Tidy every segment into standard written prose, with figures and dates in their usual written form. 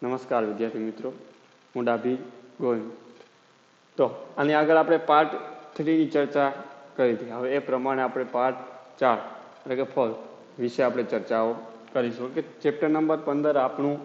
નમસ્કાર વિદ્યાર્થી મિત્રો, હું ડાભી ગોવિંદ. તો આની આગળ આપણે પાર્ટ 3 ની ચર્ચા કરી હતી. હવે એ પ્રમાણે આપણે પાર્ટ 4 એટલે કે 4 વિશે આપણે ચર્ચાઓ કરીશું કે ચેપ્ટર નંબર 15 આપણું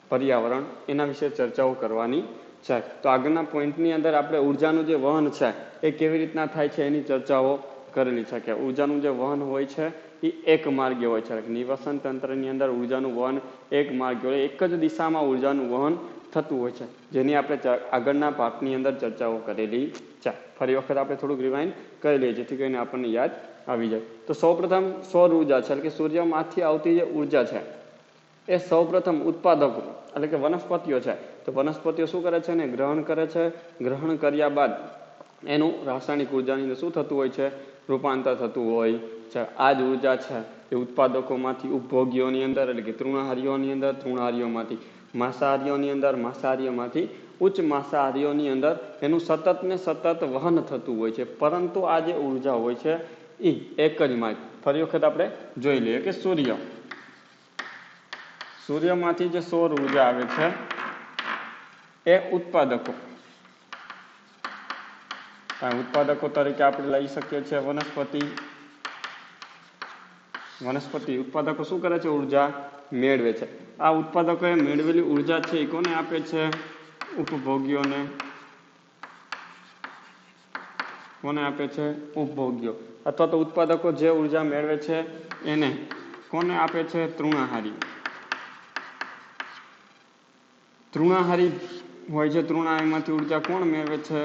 પર્યાવરણ, એના વિશે ચર્ચાઓ કરવાની છે. તો આગળના પોઈન્ટની અંદર આપણે ઉર્જાનું જે વહન છે એ કેવી રીતના થાય છે એની ચર્ચાઓ કરેલી છે કે ઉર્જાનું જે વહન હોય છે એ એક માર્ગીય હોય છે. નિવસન તંત્રની અંદર ઉર્જાનું વહન એક માર્ગીય હોય, એક જ દિશામાં ઉર્જાનું વહન થતું હોય છે, જેની આપણે આગળના પાઠની અંદર ચર્ચાઓ કરેલી છે. ફરી વખત આપણે થોડુંક રિવાઇન્ડ કરી લઈએ જેથી કરીને આપણને યાદ આવી જાય. તો સૌપ્રથમ સૌર ઉર્જા છે એટલે કે સૂર્યમાંથી આવતી જે ઉર્જા છે એ સૌપ્રથમ ઉત્પાદકો એટલે કે વનસ્પતિઓ છે. તો વનસ્પતિઓ શું કરે છે ને ગ્રહણ કરે છે. ગ્રહણ કર્યા બાદ એનું રાસાયણિક ઉર્જાની અંદર શું થતું હોય છે, રૂપાંતર થતું હોય છે. આ જ ઉર્જા છે એ ઉત્પાદકોમાંથી ઉપભોગીઓની અંદર એટલે કે તૃણહારીઓની અંદર, તૃણહારીઓમાંથી માંસાહારીઓની અંદર, માંસાહારીઓમાંથી ઉચ્ચ માંસાહારીઓની અંદર એનું સતત ને સતત વહન થતું હોય છે. પરંતુ આ જે ઉર્જા હોય છે એ એક જ માર્ગ. ફરી વખત આપણે જોઈ લઈએ કે સૂર્યમાંથી જે સૌર ઉર્જા આવે છે એ ઉત્પાદકો તરીકે આપણે લઈ શકીએ છીએ વનસ્પતિ ઉત્પાદકો શું કરે છે, ઉર્જા મેળવે છે. આ ઉત્પાદકોએ મેળવેલી ઉર્જા છે એ કોને આપે છે, ઉપભોગ્યોને. કોને આપે છે, ઉપભોગ્યો. અથવા તો ઉત્પાદકો જે ઉર્જા મેળવે છે એને કોને આપે છે, તૃણાહારી. તૃણાહારી હોય છે. તૃણાહારીમાંથી ઉર્જા કોણ મેળવે છે,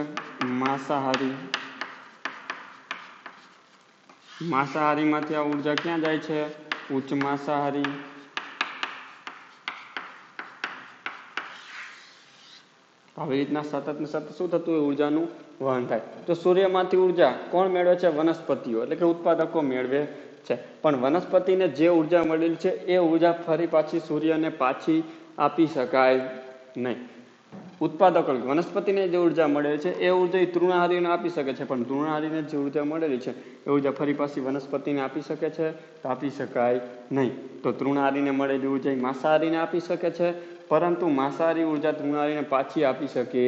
માંસાહારી. માંસાહારીમાંથી આ ઉર્જા ક્યાં જાય છે, ઉચ્ચ માંસાહારી. આવી રીતના સતત ને સતત શું થતું હોય, ઉર્જાનું વહન થાય. તો સૂર્યમાંથી ઉર્જા કોણ મેળવે છે, વનસ્પતિઓ એટલે કે ઉત્પાદકો મેળવે છે. પણ વનસ્પતિને જે ઉર્જા મળેલી છે એ ઉર્જા ફરી પાછી સૂર્યને પાછી આપી શકાય નહીં. ઉત્પાદકો વનસ્પતિને જે ઉર્જા મળે છે એ ઉર્જા તૃણહારીને આપી શકે છે, પણ તૃણહારીને જે ઉર્જા મળેલી છે એ ઉર્જા ફરી પાછી વનસ્પતિને આપી શકે છે, તો આપી શકાય નહીં. તો તૃણહારીને મળેલી ઉર્જા માંસાહારીને આપી શકે છે, પરંતુ માંસાહારી ઉર્જા તૃણહારીને પાછી આપી શકે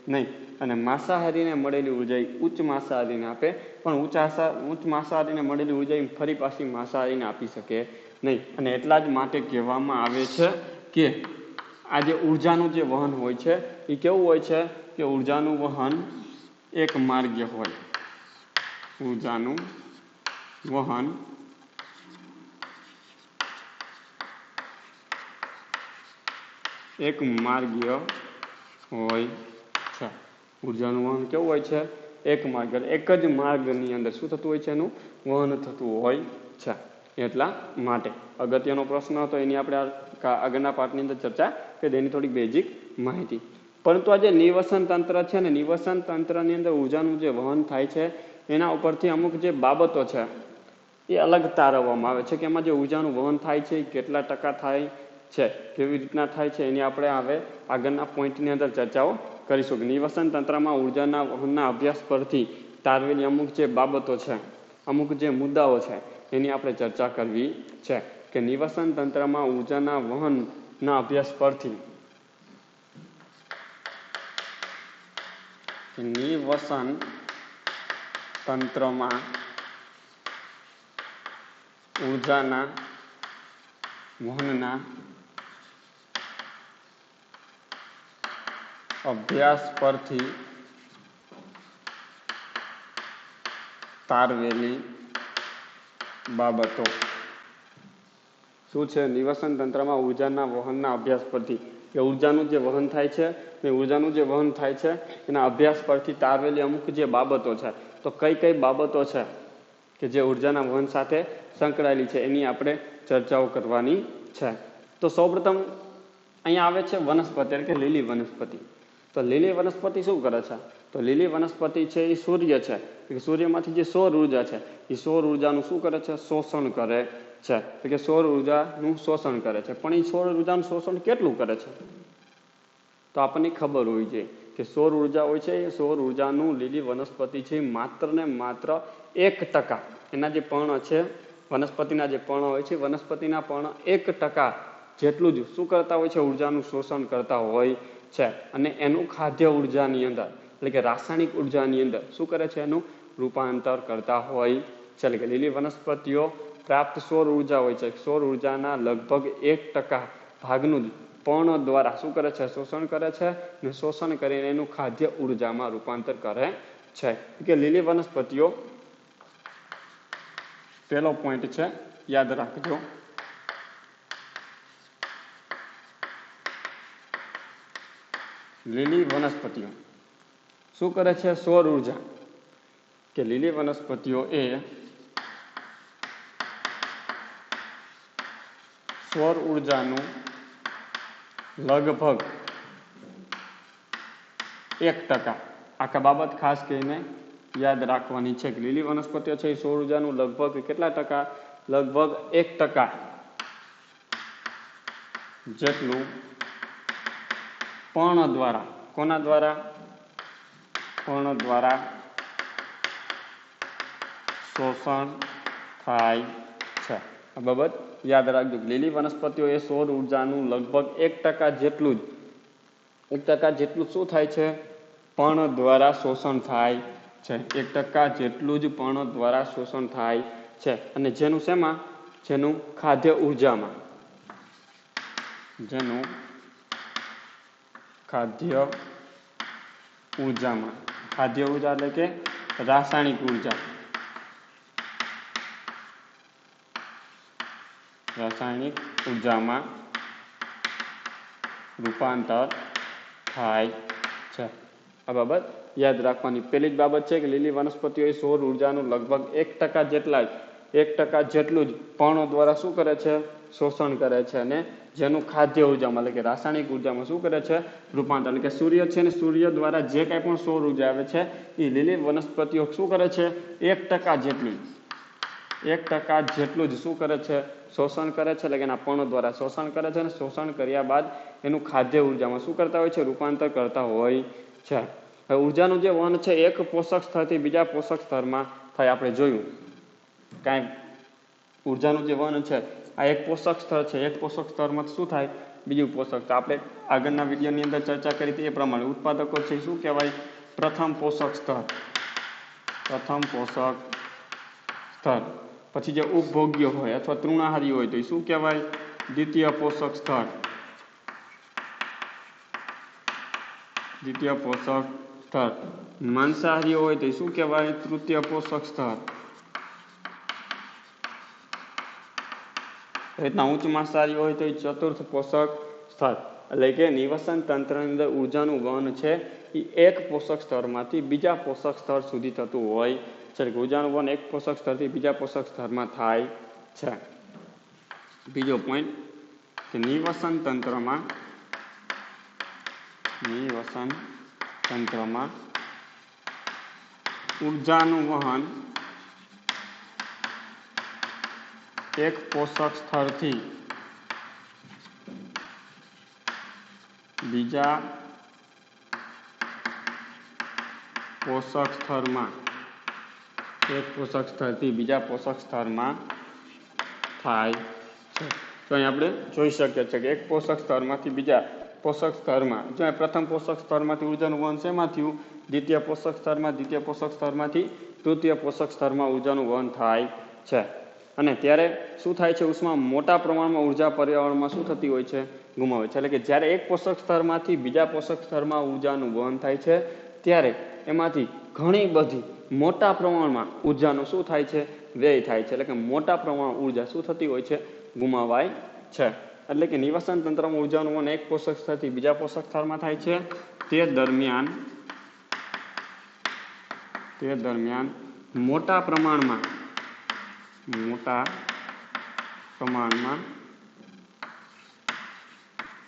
નહીં. અને માંસાહારીને મળેલી ઉર્જા ઉચ્ચ માંસાહારીને આપે, પણ ઉચ્ચ માંસાહારીને મળેલી ઉર્જા ફરી પાછી માંસાહારીને આપી શકે નહીં. અને એટલા જ માટે કહેવામાં આવે છે કે આ જે ઉર્જાનું જે વહન હોય છે એ કેવું હોય છે કે ઉર્જાનું વહન એક માર્ગીય હોય. ઉર્જાનું વહન એક માર્ગીય હોય છે. ઉર્જાનું વહન કેવું હોય છે, એક માર્ગ. એક જ માર્ગની અંદર શું થતું હોય છે, એનું વહન થતું હોય છે. એટલા માટે અગત્યનો પ્રશ્ન હતો, એની આપણે આગળના પાઠની અંદર ચર્ચા કરી, એની થોડીક બેઝિક માહિતી. પરંતુ આ જે નિવસન તંત્ર છે ને, નિવસન તંત્રની અંદર ઉર્જાનું જે વહન થાય છે એના ઉપરથી અમુક જે બાબતો છે એ અલગ તારવવામાં આવે છે કે એમાં જે ઉર્જાનું વહન થાય છે એ કેટલા ટકા થાય છે, કેવી રીતના થાય છે, એની આપણે હવે આગળના પોઈન્ટની અંદર ચર્ચાઓ કરીશું. કે નિવસન તંત્રમાં ઉર્જાના વહનના અભ્યાસ પરથી તારવેલી અમુક જે બાબતો છે, અમુક જે મુદ્દાઓ છે એની આપણે ચર્ચા કરવી છે. કે નિવસન તંત્રમાં ઉર્જાના વહનના અભ્યાસ પરથી નિવસન તંત્રમાં ઉર્જાના વહનના અભ્યાસ પરથી તારવેલી બાબતો શું છે, નિવસન તંત્રમાં ઉર્જાના વહનના અભ્યાસ પરથી કે ઉર્જાનું જે વહન થાય છે એ ઉર્જાનું જે વહન થાય છે એના અભ્યાસ પરથી તારવેલી અમુક જે બાબતો છે. તો કઈ કઈ બાબતો છે કે જે ઉર્જાના વહન સાથે સંકળાયેલી છે એની આપણે ચર્ચાઓ કરવાની છે. તો સૌપ્રથમ અહીંયા આવે છે વનસ્પતિ એટલે કે લીલી વનસ્પતિ. તો લીલી વનસ્પતિ શું કરે છે, તો લીલી વનસ્પતિ છે એ સૂર્ય છે, સૂર્યમાંથી જે સૌર ઉર્જા છે એ સૌર ઉર્જાનું શું કરે છે, શોષણ કરે છે. એટલે કે સૌર ઉર્જાનું શોષણ કરે છે. પણ એ સૌર ઉર્જાનું શોષણ કેટલું કરે છે, તો આપણને ખબર હોવી જોઈએ કે સૌર ઉર્જા હોય છે એ સૌર ઉર્જાનું લીલી વનસ્પતિ છે માત્ર ને માત્ર 1% એના જે પર્ણ છે, વનસ્પતિના જે પર્ણ હોય છે, વનસ્પતિના પર્ણ 1% જેટલું જ શું કરતા હોય છે, ઉર્જાનું શોષણ કરતા હોય છે, અને એનું ખાદ્ય ઉર્જાની અંદર એટલે કે રાસાયણિક ઉર્જાની અંદર શું કરે છે, એનું રૂપાંતર કરતા હોય છે. એટલે કે લીલી વનસ્પતિઓ પ્રાપ્ત સૌર ઉર્જા હોય છે, સૌર ઉર્જાના લગભગ 1% ભાગનું જ પર્ણ દ્વારા શું કરે છે, શોષણ કરે છે, અને શોષણ કરીને એનું ખાદ્ય ઉર્જામાં રૂપાંતર કરે છે. કે લીલી વનસ્પતિઓ પહેલો પોઈન્ટ છે, યાદ રાખજો. લીલી વનસ્પતિઓ શું કરે છે, સૌર ઉર્જા, કે લીલી વનસ્પતિઓ એ સૌર ઉર્જાનું લગભગ 1%, આખા બાબત ખાસ કરીને યાદ રાખવાની છે કે લીલી વનસ્પતિઓ છે એ સૌર ઉર્જાનું લગભગ કેટલા ટકા, લગભગ 1% જેટલું પર્ણ દ્વારા, કોના દ્વારા, પર્ણ દ્વારા શોષણ થાય છે. આ બાબત યાદ રાખજો. લીલી વનસ્પતિઓ એ સૌર ઉર્જાનું લગભગ 1% જેટલું જ 1% જેટલું શું થાય છે, પર્ણ દ્વારા શોષણ થાય છે. 1% જેટલું જ પર્ણ દ્વારા શોષણ થાય છે, અને જેનું શેમાં, જેનું ખાદ્ય ઉર્જામાં, જેનું ખાદ્ય ઉર્જામાં, ખાદ્ય ઉર્જા એટલે કે રાસાયણિક ઉર્જા, રાસાયણિક ઉર્જામાં રૂપાંતર થાય છે. આ બાબત યાદ રાખવાની. પહેલી જ બાબત છે કે લીલી વનસ્પતિઓ એ સૌર ઉર્જાનું લગભગ 1% જેટલા જ 1% જેટલું જ પર્ણો દ્વારા શું કરે છે, શોષણ કરે છે, અને જેનું ખાદ્ય ઉર્જામાં એટલે કે રાસાયણિક ઉર્જામાં શું કરે છે, રૂપાંતર. એટલે કે સૂર્ય છે ને, સૂર્ય દ્વારા જે કાંઈ પણ સૌર ઉર્જા આવે છે એ લીલી વનસ્પતિઓ શું કરે છે, 1% જેટલું 1% જેટલું જ શું કરે છે, શોષણ કરે છે. એટલે કે એના પર્ણો દ્વારા શોષણ કરે છે, અને શોષણ કર્યા બાદ એનું ખાદ્ય ઉર્જામાં શું કરતા હોય છે, રૂપાંતર કરતા હોય છે. હવે ઉર્જાનું જે વહન છે એક પોષક સ્તરથી બીજા પોષક સ્તરમાં થાય. આપણે જોયું કાંઈ ઉર્જાનું જે વહન છે આ એક પોષક સ્તર છે, એક પોષક સ્તરમાં શું થાય, બીજું પોષક સ્તર. આપણે આગળના વિડીયોની અંદર ચર્ચા કરી હતી એ પ્રમાણે ઉત્પાદકો છે શું કહેવાય, પ્રથમ પોષક સ્તર, પ્રથમ પોષક સ્તર. પછી જે ઉપભોગ્ય હોય અથવા તૃણાહારી હોય તો એ શું કહેવાય, દ્વિતીય પોષક સ્તર, દ્વિતીય પોષક સ્તર. માંસાહારી હોય તો શું કહેવાય, તૃતીય પોષક સ્તર. રીતના ઉચ્ચ માંસાહારી હોય તો એ ચતુર્થ પોષક સ્તર. એટલે કે નિવસન તંત્રની અંદર ઉર્જાનું વહન છે એ એક પોષક સ્તરમાંથી બીજા પોષક સ્તર સુધી થતું હોય છે. ઉર્જાનું વહન એક પોષક સ્તરથી બીજા પોષક સ્તરમાં થાય છે. બીજો પોઈન્ટ કે નિવસન તંત્રમાં, નિવસન તંત્રમાં ઉર્જાનું વહન એક પોષક સ્તરથી બીજા પોષક સ્તરમાં, એક પોષક સ્તરથી બીજા પોષક સ્તરમાં થાય છે. તો અહીં આપણે જોઈ શકીએ છીએ કે એક પોષક સ્તરમાંથી બીજા પોષક સ્તરમાં, જો પ્રથમ પોષક સ્તરમાંથી ઉર્જાનું વહન શેમાં થયું, દ્વિતીય પોષક સ્તરમાં, દ્વિતીય પોષક સ્તરમાંથી તૃતીય પોષક સ્તરમાં ઉર્જાનું વહન થાય છે. અને ત્યારે શું થાય છે, ઉષ્મા મોટા પ્રમાણમાં ઉર્જા પર્યાવરણમાં શું થતી હોય છે, ગુમાવે છે. એટલે કે જ્યારે એક પોષક સ્તરમાંથી બીજા પોષક સ્તરમાં ઉર્જાનું વહન થાય છે ત્યારે એમાંથી ઘણી બધી મોટા પ્રમાણમાં ઉર્જાનું શું થાય છે, વ્યય થાય છે. એટલે કે મોટા પ્રમાણમાં ઉર્જા શું થતી હોય છે, ગુમાવાય છે. એટલે કે નિવસન તંત્રમાં ઉર્જાનું વહન એક પોષક સ્તરથી બીજા પોષક સ્તરમાં થાય છે. તે દરમિયાન મોટા પ્રમાણમાં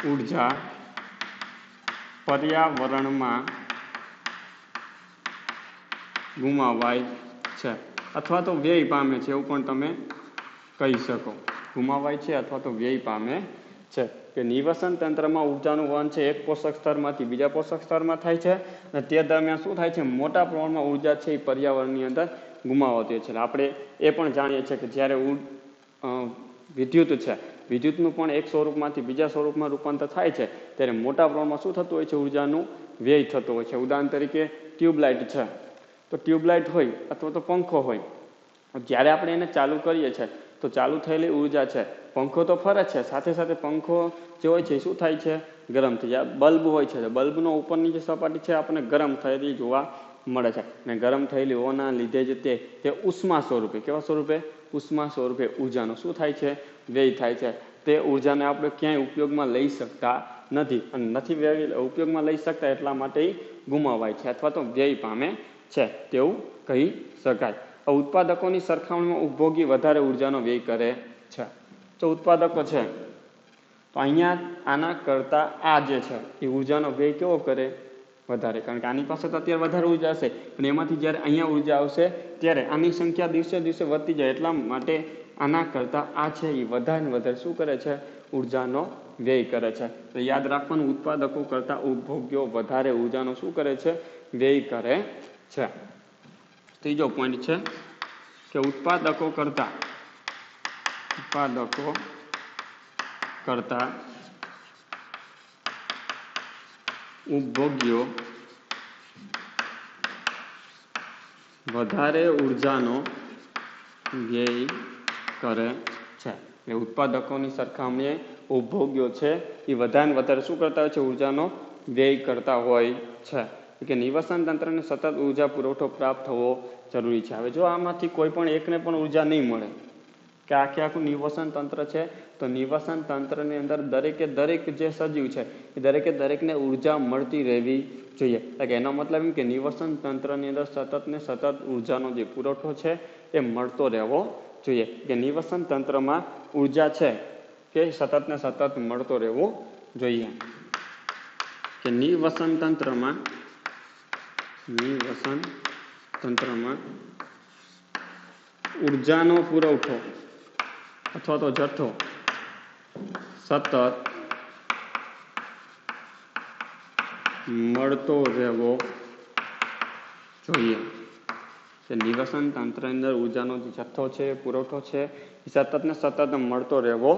ઉર્જા પર્યાવરણમાં ગુમાવાય છે અથવા તો વ્યય પામે છે, એવું પણ તમે કહી શકો. ગુમાવાય છે અથવા તો વ્યય પામે છે. કે નિવસન તંત્રમાં ઉર્જાનું વહન છે એક પોષક સ્તરમાંથી બીજા પોષક સ્તરમાં થાય છે, અને તે દરમિયાન શું થાય છે, મોટા પ્રમાણમાં ઉર્જા છે એ પર્યાવરણની અંદર ગુમાવતી છે. આપણે એ પણ જાણીએ છીએ કે જ્યારે વિદ્યુત છે વિદ્યુતનું પણ એક સ્વરૂપમાંથી બીજા સ્વરૂપમાં રૂપાંતર થાય છે ત્યારે મોટા પ્રમાણમાં શું થતું હોય છે, ઉર્જાનું વ્યય થતો હોય છે. ઉદાહરણ તરીકે ટ્યુબલાઇટ છે, તો ટ્યુબલાઇટ હોય અથવા તો પંખો હોય, જ્યારે આપણે એને ચાલુ કરીએ છીએ તો ચાલુ થયેલી ઉર્જા છે, પંખો તો ફરે છે, સાથે સાથે પંખો જે હોય છે શું થાય છે, ગરમ થઈ જાય. બલ્બ હોય છે, બલ્બનો ઉપરની જે સપાટી છે આપણને ગરમ થયેલી જોવા મળે છે, અને ગરમ થયેલી હોવાના લીધે જ તે ઉષ્મા સ્વરૂપે, કેવા સ્વરૂપે, ઉષ્મા સ્વરૂપે ઉર્જાનો શું થાય છે, વ્યય થાય છે. તે ઉર્જાને આપણે ક્યાંય ઉપયોગમાં લઈ શકતા નથી, અને નથી ઉપયોગમાં લઈ શકતા એટલા માટે ગુમાવાય છે અથવા તો વ્યય પામે છે તેવું કહી શકાય. ઉત્પાદકોની સરખામણીમાં ઉપભોગી વધારે ઉર્જાનો વ્યય કરે છે. તો ઉત્પાદકો છે તો અહીંયા આના કરતાં આ જે છે એ ઉર્જાનો વ્યય કેવો કરે, વધારે, કારણ કે આની પાસે તો અત્યારે વધારે ઉર્જા હશે, પણ એમાંથી જ્યારે અહીંયા ઉર્જા આવશે ત્યારે આની સંખ્યા દિવસે દિવસે વધતી જાય, એટલા માટે આના કરતાં આ છે એ વધારે વધારે શું કરે છે, ઉર્જાનો વ્યય કરે છે. તો યાદ રાખવાનું, ઉત્પાદકો કરતાં ઉપભોગ્યો વધારે ઉર્જાનો શું કરે છે, વ્યય કરે છે. ત્રીજો પોઈન્ટ છે કે ઉત્પાદકો કરતાં ઉપભોગ્યો વધારે ઉર્જાનો વ્યય કરે છે. એટલે ઉત્પાદકોની સરખામણીએ ઉપભોગ્યો છે એ વધારે શું કરતા હોય છે, ઉર્જાનો વ્યય કરતા હોય છે. કે નિવસન તંત્રને સતત ઉર્જા પુરવઠો પ્રાપ્ત થવો જરૂરી છે. હવે જો આમાંથી કોઈ પણ એકને પણ ઉર્જા નહીં મળે, કે આખું નિવસન તંત્ર છે, તો નિવસન તંત્રની અંદર દરેક જે સજીવ છે એ દરેકને ઉર્જા મળતી રહેવી જોઈએ. એટલે એનો મતલબ એમ કે નિવસન તંત્રની અંદર સતત ઉર્જાનો જે પુરવઠો છે એ મળતો રહેવો જોઈએ. કે નિવસન તંત્રમાં ઉર્જા છે કે સતત મળતો રહેવો જોઈએ. કે નિવસન તંત્રમાં ઉર્જાનો પુરવઠો અથવા તો જથ્થો સતત મળતો રહેવો જોઈએ. કે નિવસન તંત્રની અંદર ઉર્જાનો જે જથ્થો છે, પુરવઠો છે એ સતત મળતો રહેવો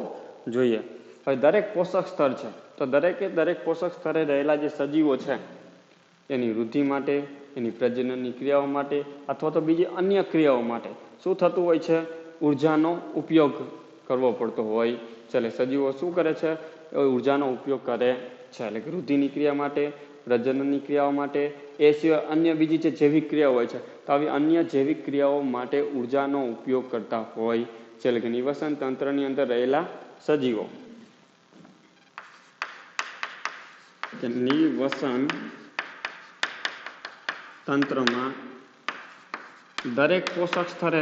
જોઈએ. હવે દરેક પોષક સ્તર છે, તો દરેક પોષક સ્તરે રહેલા જે સજીવો છે એની વૃદ્ધિ માટે, એની પ્રજનનની ક્રિયાઓ માટે અથવા તો બીજી અન્ય ક્રિયાઓ માટે શું થતું હોય છે, ઉર્જાનો ઉપયોગ કરવો પડતો હોય છે. એટલે સજીવો શું કરે છે, ઉર્જાનો ઉપયોગ કરે છે. એટલે કે વૃદ્ધિની ક્રિયા માટે, પ્રજનનની ક્રિયાઓ માટે, એ સિવાય અન્ય બીજી જે જૈવિક ક્રિયાઓ હોય છે, તો આવી અન્ય જૈવિક ક્રિયાઓ માટે ઉર્જાનો ઉપયોગ કરતા હોય છે. એટલે કે નિવસન તંત્રની અંદર રહેલા સજીવો, કે નિવસન તંત્રમાં દરેક પોષક સ્તરે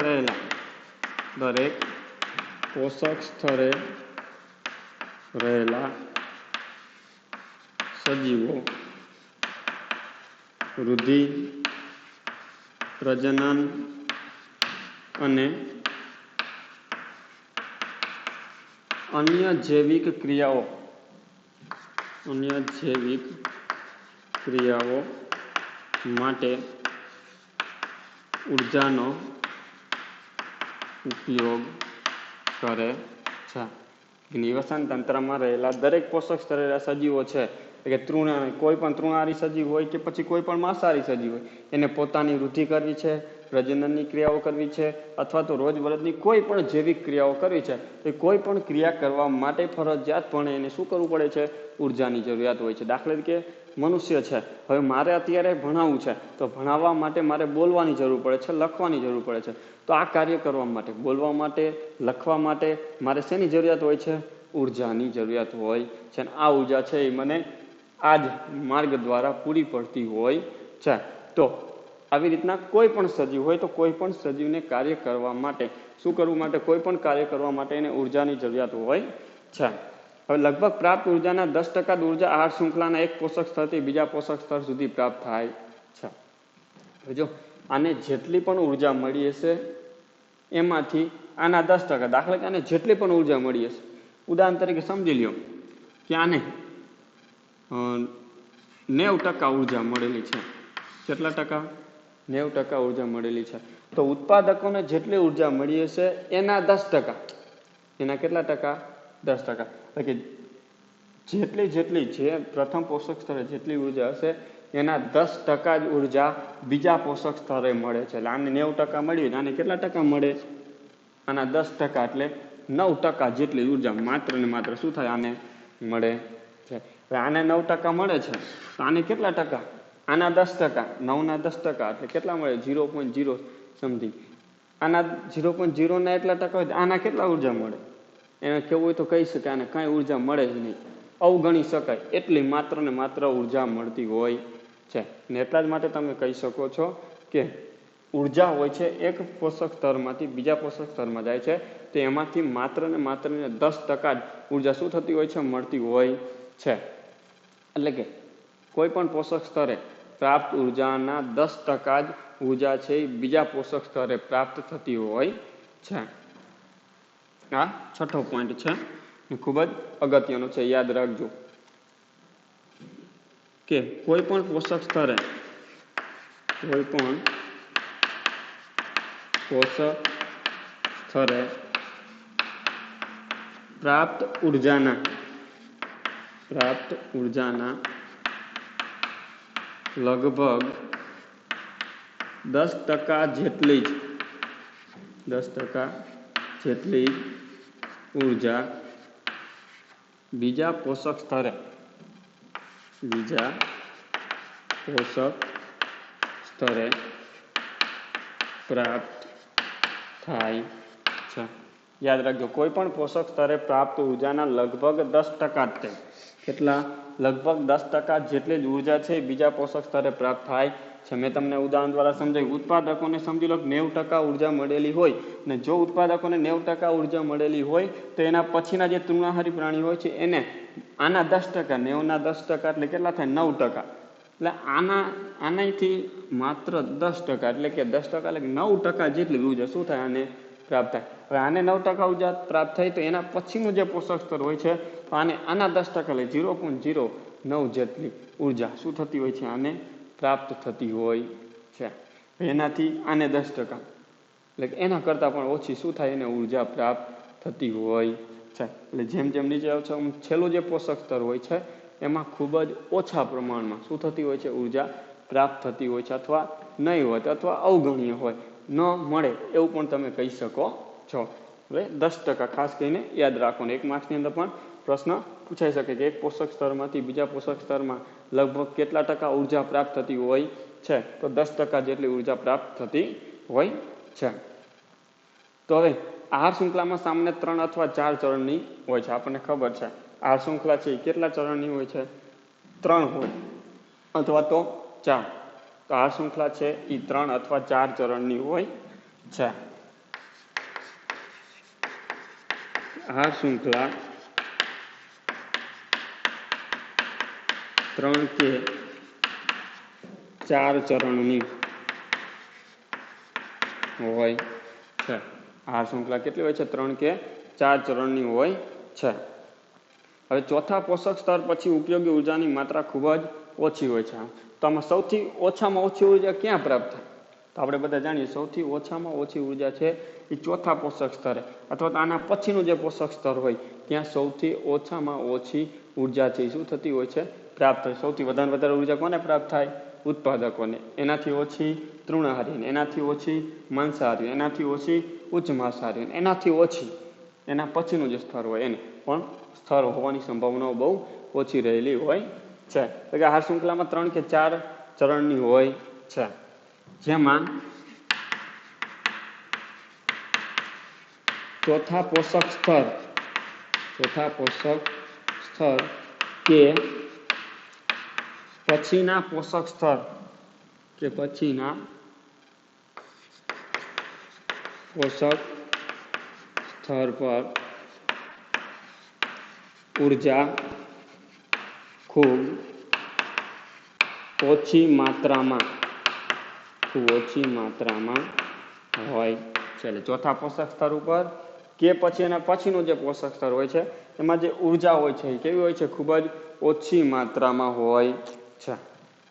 રહેલા સજીવો વૃદ્ધિ, પ્રજનન અને અન્ય જૈવિક ક્રિયાઓ માટે ઉર્જાનો ઉપયોગ કરે છે. નિવસન તંત્રમાં રહેલા દરેક પોષક સ્તરે રહેલા સજીવો છે, કે કોઈ પણ તૃણાહારી સજીવ હોય કે પછી કોઈ પણ માંસાહારી સજીવ હોય, એને પોતાની વૃદ્ધિ કરવી છે, પ્રજનનની ક્રિયાઓ કરવી છે અથવા તો રોજબરોજની કોઈ પણ જૈવિક ક્રિયાઓ કરવી છે, તો કોઈ પણ ક્રિયા કરવા માટે ફરજિયાતપણે એને શું કરવું પડે છે, ઉર્જાની જરૂરિયાત હોય છે. દાખલા તરીકે મનુષ્ય છે, હવે મારે અત્યારે ભણાવવું છે, તો ભણાવવા માટે મારે બોલવાની જરૂર પડે છે, લખવાની જરૂર પડે છે. તો આ કાર્ય કરવા માટે, બોલવા માટે, લખવા માટે મારે શેની જરૂરિયાત હોય છે, ઉર્જાની જરૂરિયાત હોય છે. અને આ ઉર્જા છે એ મને આ જ માર્ગ દ્વારા પૂરી પડતી હોય છે. તો આવી રીતના કોઈ પણ સજીવ હોય તો કોઈ પણ સજીવને કાર્ય કરવા માટે શું કરવું માટે, કોઈ પણ કાર્ય કરવા માટે એને ઉર્જાની જરૂરિયાત હોય છે. હવે લગભગ પ્રાપ્ત ઉર્જાના 10% ઉર્જા આહાર શૃંખલાના એક પોષક સ્તરથી બીજા પોષક સ્તર સુધી પ્રાપ્ત થાય છે. જો આને જેટલી પણ ઉર્જા મળી હશે એમાંથી આના 10%, દાખલા કે આને જેટલી પણ ઉર્જા મળી હશે, ઉદાહરણ તરીકે સમજી લ્યો કે આને 90% ઉર્જા મળેલી છે. કેટલા ટકા? 90% ઉર્જા મળેલી છે. તો ઉત્પાદકોને જેટલી ઉર્જા મળી હશે એના 10%, એના કેટલા ટકા? 10%. એટલે કે જેટલી જે પ્રથમ પોષક સ્તરે જેટલી ઉર્જા હશે એના 10% જ ઉર્જા બીજા પોષક સ્તરે મળે છે. એટલે આને 90% મળી, આને કેટલા ટકા મળે? આના 10%, એટલે 9% જેટલી ઉર્જા માત્ર ને માત્ર શું થાય? આને મળે છે. આને 9% મળે છે, તો આને કેટલા ટકા? આના 10%, 9ના 10%, એટલે કેટલા મળે? 0.0 સમથિંગ. આના 0.0 ના એટલા ટકા હોય, આના કેટલા ઉર્જા મળે? એને કેવું હોય તો કહી શકાય આને કાંઈ ઉર્જા મળે જ નહીં, અવગણી શકાય એટલી માત્ર ને માત્ર ઉર્જા મળતી હોય છે. ને એટલા જ માટે તમે કહી શકો છો કે ઉર્જા હોય છે એક પોષક સ્તરમાંથી બીજા પોષક સ્તરમાં જાય છે, તો એમાંથી માત્ર ને 10% જ ઉર્જા શું થતી હોય છે? મળતી હોય છે. એટલે કે કોઈ પણ પોષક સ્તરે પ્રાપ્ત ઉર્જાના 10% જ ઉર્જા છે એ બીજા પોષક સ્તરે પ્રાપ્ત થતી હોય છે. આ છઠ્ઠો પોઈન્ટ છે, ખૂબ જ અગત્યનો છે, યાદ રાખજો કે કોઈ પણ પોષક સ્તરે પ્રાપ્ત ઉર્જાના લગભગ 10% જેટલી ઉર્જા બીજા પોષક સ્તરે પ્રાપ્ત થાય છે. યાદ રાખજો, કોઈ પણ પોષક સ્તરે પ્રાપ્ત ઉર્જાના લગભગ 10% જ કેટલા? લગભગ 10% જેટલી જ ઉર્જા છે બીજા પોષક સ્તરે પ્રાપ્ત થાય છે. મેં તમને ઉદાહરણ દ્વારા સમજાવ્યું. ઉત્પાદકોને સમજી લો 90% ઉર્જા મળેલી હોય, ને જો ઉત્પાદકોને 90% ઉર્જા મળેલી હોય તો એના પછીના જે તૃણાહારી પ્રાણી હોય છે એને આના 10%, 90ના 10% એટલે કેટલા થાય? 9%. એટલે આનાથી માત્ર 10%, એટલે કે 10% એટલે 9% જેટલી ઉર્જા શું થાય? આને પ્રાપ્ત થાય. હવે આને 9% ઉર્જા પ્રાપ્ત થઈ તો એના પછીનું જે પોષક સ્તર હોય છે તો આના 10% એટલે 0.09 જેટલી ઉર્જા શું થતી હોય છે? આને પ્રાપ્ત થતી હોય છે. એનાથી આને 10%, એટલે કે એના કરતાં પણ ઓછી શું થાય? એને ઉર્જા પ્રાપ્ત થતી હોય છે. એટલે જેમ જેમ નીચે આવે છે છેલ્લું જે પોષક સ્તર હોય છે એમાં ખૂબ જ ઓછા પ્રમાણમાં શું થતી હોય છે? ઉર્જા પ્રાપ્ત થતી હોય છે, અથવા નહીં હોય અથવા અવગણ્ય હોય, ન મળે એવું પણ તમે કહી શકો છો. હવે 10% ખાસ કરીને યાદ રાખો. એક માર્ક્સની અંદર પણ પ્રશ્ન પૂછાઈ શકે કે એક પોષક સ્તરમાંથી બીજા પોષક સ્તરમાં લગભગ કેટલા ટકા ઉર્જા પ્રાપ્ત થતી હોય છે? તો 10% જેટલી ઉર્જા પ્રાપ્ત થતી હોય છે. તો હવે આહાર શૃંખલામાં સામાન્ય 3 અથવા 4 ચરણની હોય છે. આપણને ખબર છે આહાર શૃંખલા છે એ કેટલા ચરણની હોય છે? 3 હોય અથવા તો 4. તો આહાર શૃંખલા છે એ 3 અથવા 4 ચરણની હોય છે. આહાર શૃંખલા 3 કે 4 ચરણની હોય છે. આહાર શૃંખલા કેટલી હોય છે? 3 કે 4 ચરણની હોય છે. હવે ચોથા પોષક સ્તર પછી ઉપયોગી ઉર્જાની માત્રા ખૂબ જ ઓછી હોય છે. તો આમાં સૌથી ઓછામાં ઓછી ઉર્જા ક્યાં પ્રાપ્ત થાય? તો આપણે બધા જાણીએ સૌથી ઓછામાં ઓછી ઉર્જા છે એ ચોથા પોષક સ્તરે અથવા તો આના પછીનું જે પોષક સ્તર હોય ત્યાં સૌથી ઓછામાં ઓછી ઉર્જા છે એ શું થતી હોય છે? પ્રાપ્ત થાય. સૌથી વધારે ઉર્જા કોને પ્રાપ્ત થાય? ઉત્પાદકોને. એનાથી ઓછી તૃણાહારીને, એનાથી ઓછી માંસાહારી, એનાથી ઓછી ઉચ્ચ માંસાહારી, એનાથી ઓછી એના પછીનું જે સ્તર હોય એને પણ સ્તર હોવાની સંભાવનાઓ બહુ ઓછી રહેલી હોય છે. એટલે કે આહાર શૃંખલામાં 3 કે 4 ચરણની હોય છે, જેમાં ચોથા પોષક સ્તર કે પછીના પોષક સ્તર પર ઉર્જા ખૂબ ઓછી માત્રામાં હોય છે. એટલે ચોથા પોષક સ્તર ઉપર કે પછી એના પછીનું જે પોષક સ્તર હોય છે એમાં જે ઉર્જા હોય છે એ કેવી હોય છે? ખૂબ જ ઓછી માત્રામાં હોય છે.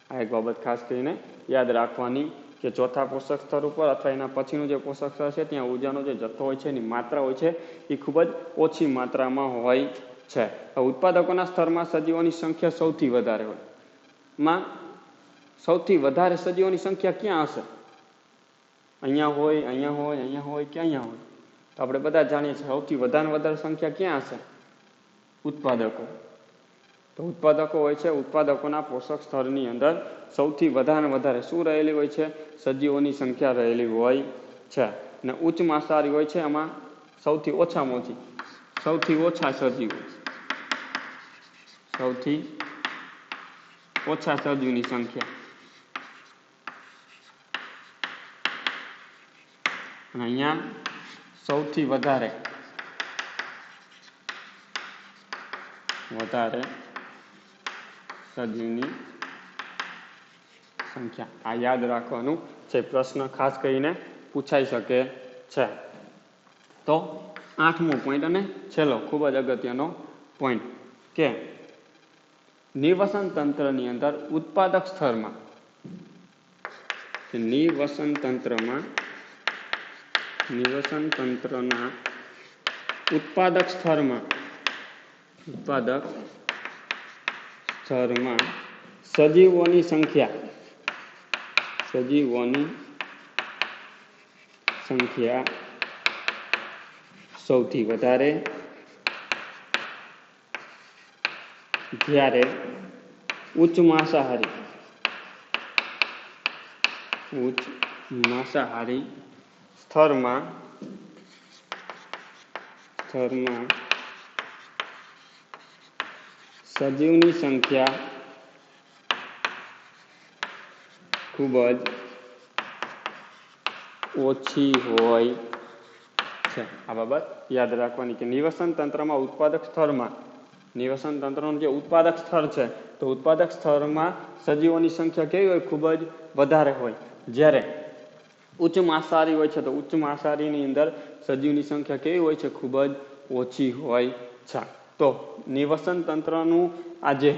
આ એક બાબત ખાસ કરીને યાદ રાખવાની કે ચોથા પોષક સ્તર ઉપર અથવા એના પછીનું જે પોષક સ્તર છે ત્યાં ઉર્જાનો જે જથ્થો હોય છે એની માત્રા હોય છે એ ખૂબ જ ઓછી માત્રામાં હોય છે. ઉત્પાદકોના સ્તરમાં સજીવોની સંખ્યા સૌથી વધારે હોય. માં સૌથી વધારે સજીવોની સંખ્યા ક્યાં હશે? અહીંયા હોય, અહીંયા હોય, અહીંયા હોય કે અહીંયા હોય? તો આપણે બધા જાણીએ છીએ સૌથી વધારે સંખ્યા ક્યાં હશે? ઉત્પાદકો. તો ઉત્પાદકો હોય છે, ઉત્પાદકોના પોષક સ્તરની અંદર સૌથી વધારે શું રહેલી હોય છે? સજીવોની સંખ્યા રહેલી હોય છે. અને ઉચ્ચ માંસાહારી હોય છે, એમાં સૌથી ઓછા સજીવો, સૌથી ઓછા સજીવની સંખ્યા. અને અહીંયા સૌથી વધારે સજીવની સંખ્યા. આ યાદ રાખવાનું છે, પ્રશ્ન ખાસ કરીને પૂછાઈ શકે છે. તો 8મો પોઈન્ટ અને છેલ્લો ખૂબ જ અગત્યનો પોઈન્ટ કે નિવસન તંત્રની અંદર ઉત્પાદક સ્તરમાં નિવસન તંત્રના ઉત્પાદક સ્તરમાં સજીવોની સંખ્યા સૌથી વધારે, જ્યારે ઉચ્ચ માંસાહારી સ્તરમાં સજીવની સંખ્યા ખૂબ જ ઓછી હોય છે. આ બાબત યાદ રાખવાની કે નિવસન તંત્રમાં ઉત્પાદક સ્તરમાં નિવસન તંત્રનું જે ઉત્પાદક સ્તર છે તો ઉત્પાદક સ્તરમાં સજીવોની સંખ્યા કેવી હોય? ખૂબ જ વધારે હોય. જ્યારે ઉચ્ચ માંસાહારી હોય છે તો ઉચ્ચ માંસાહારીની અંદર સજીવની સંખ્યા કેવી હોય છે? ખૂબ જ ઓછી હોય છે. તો નિવસન તંત્રનું આ જે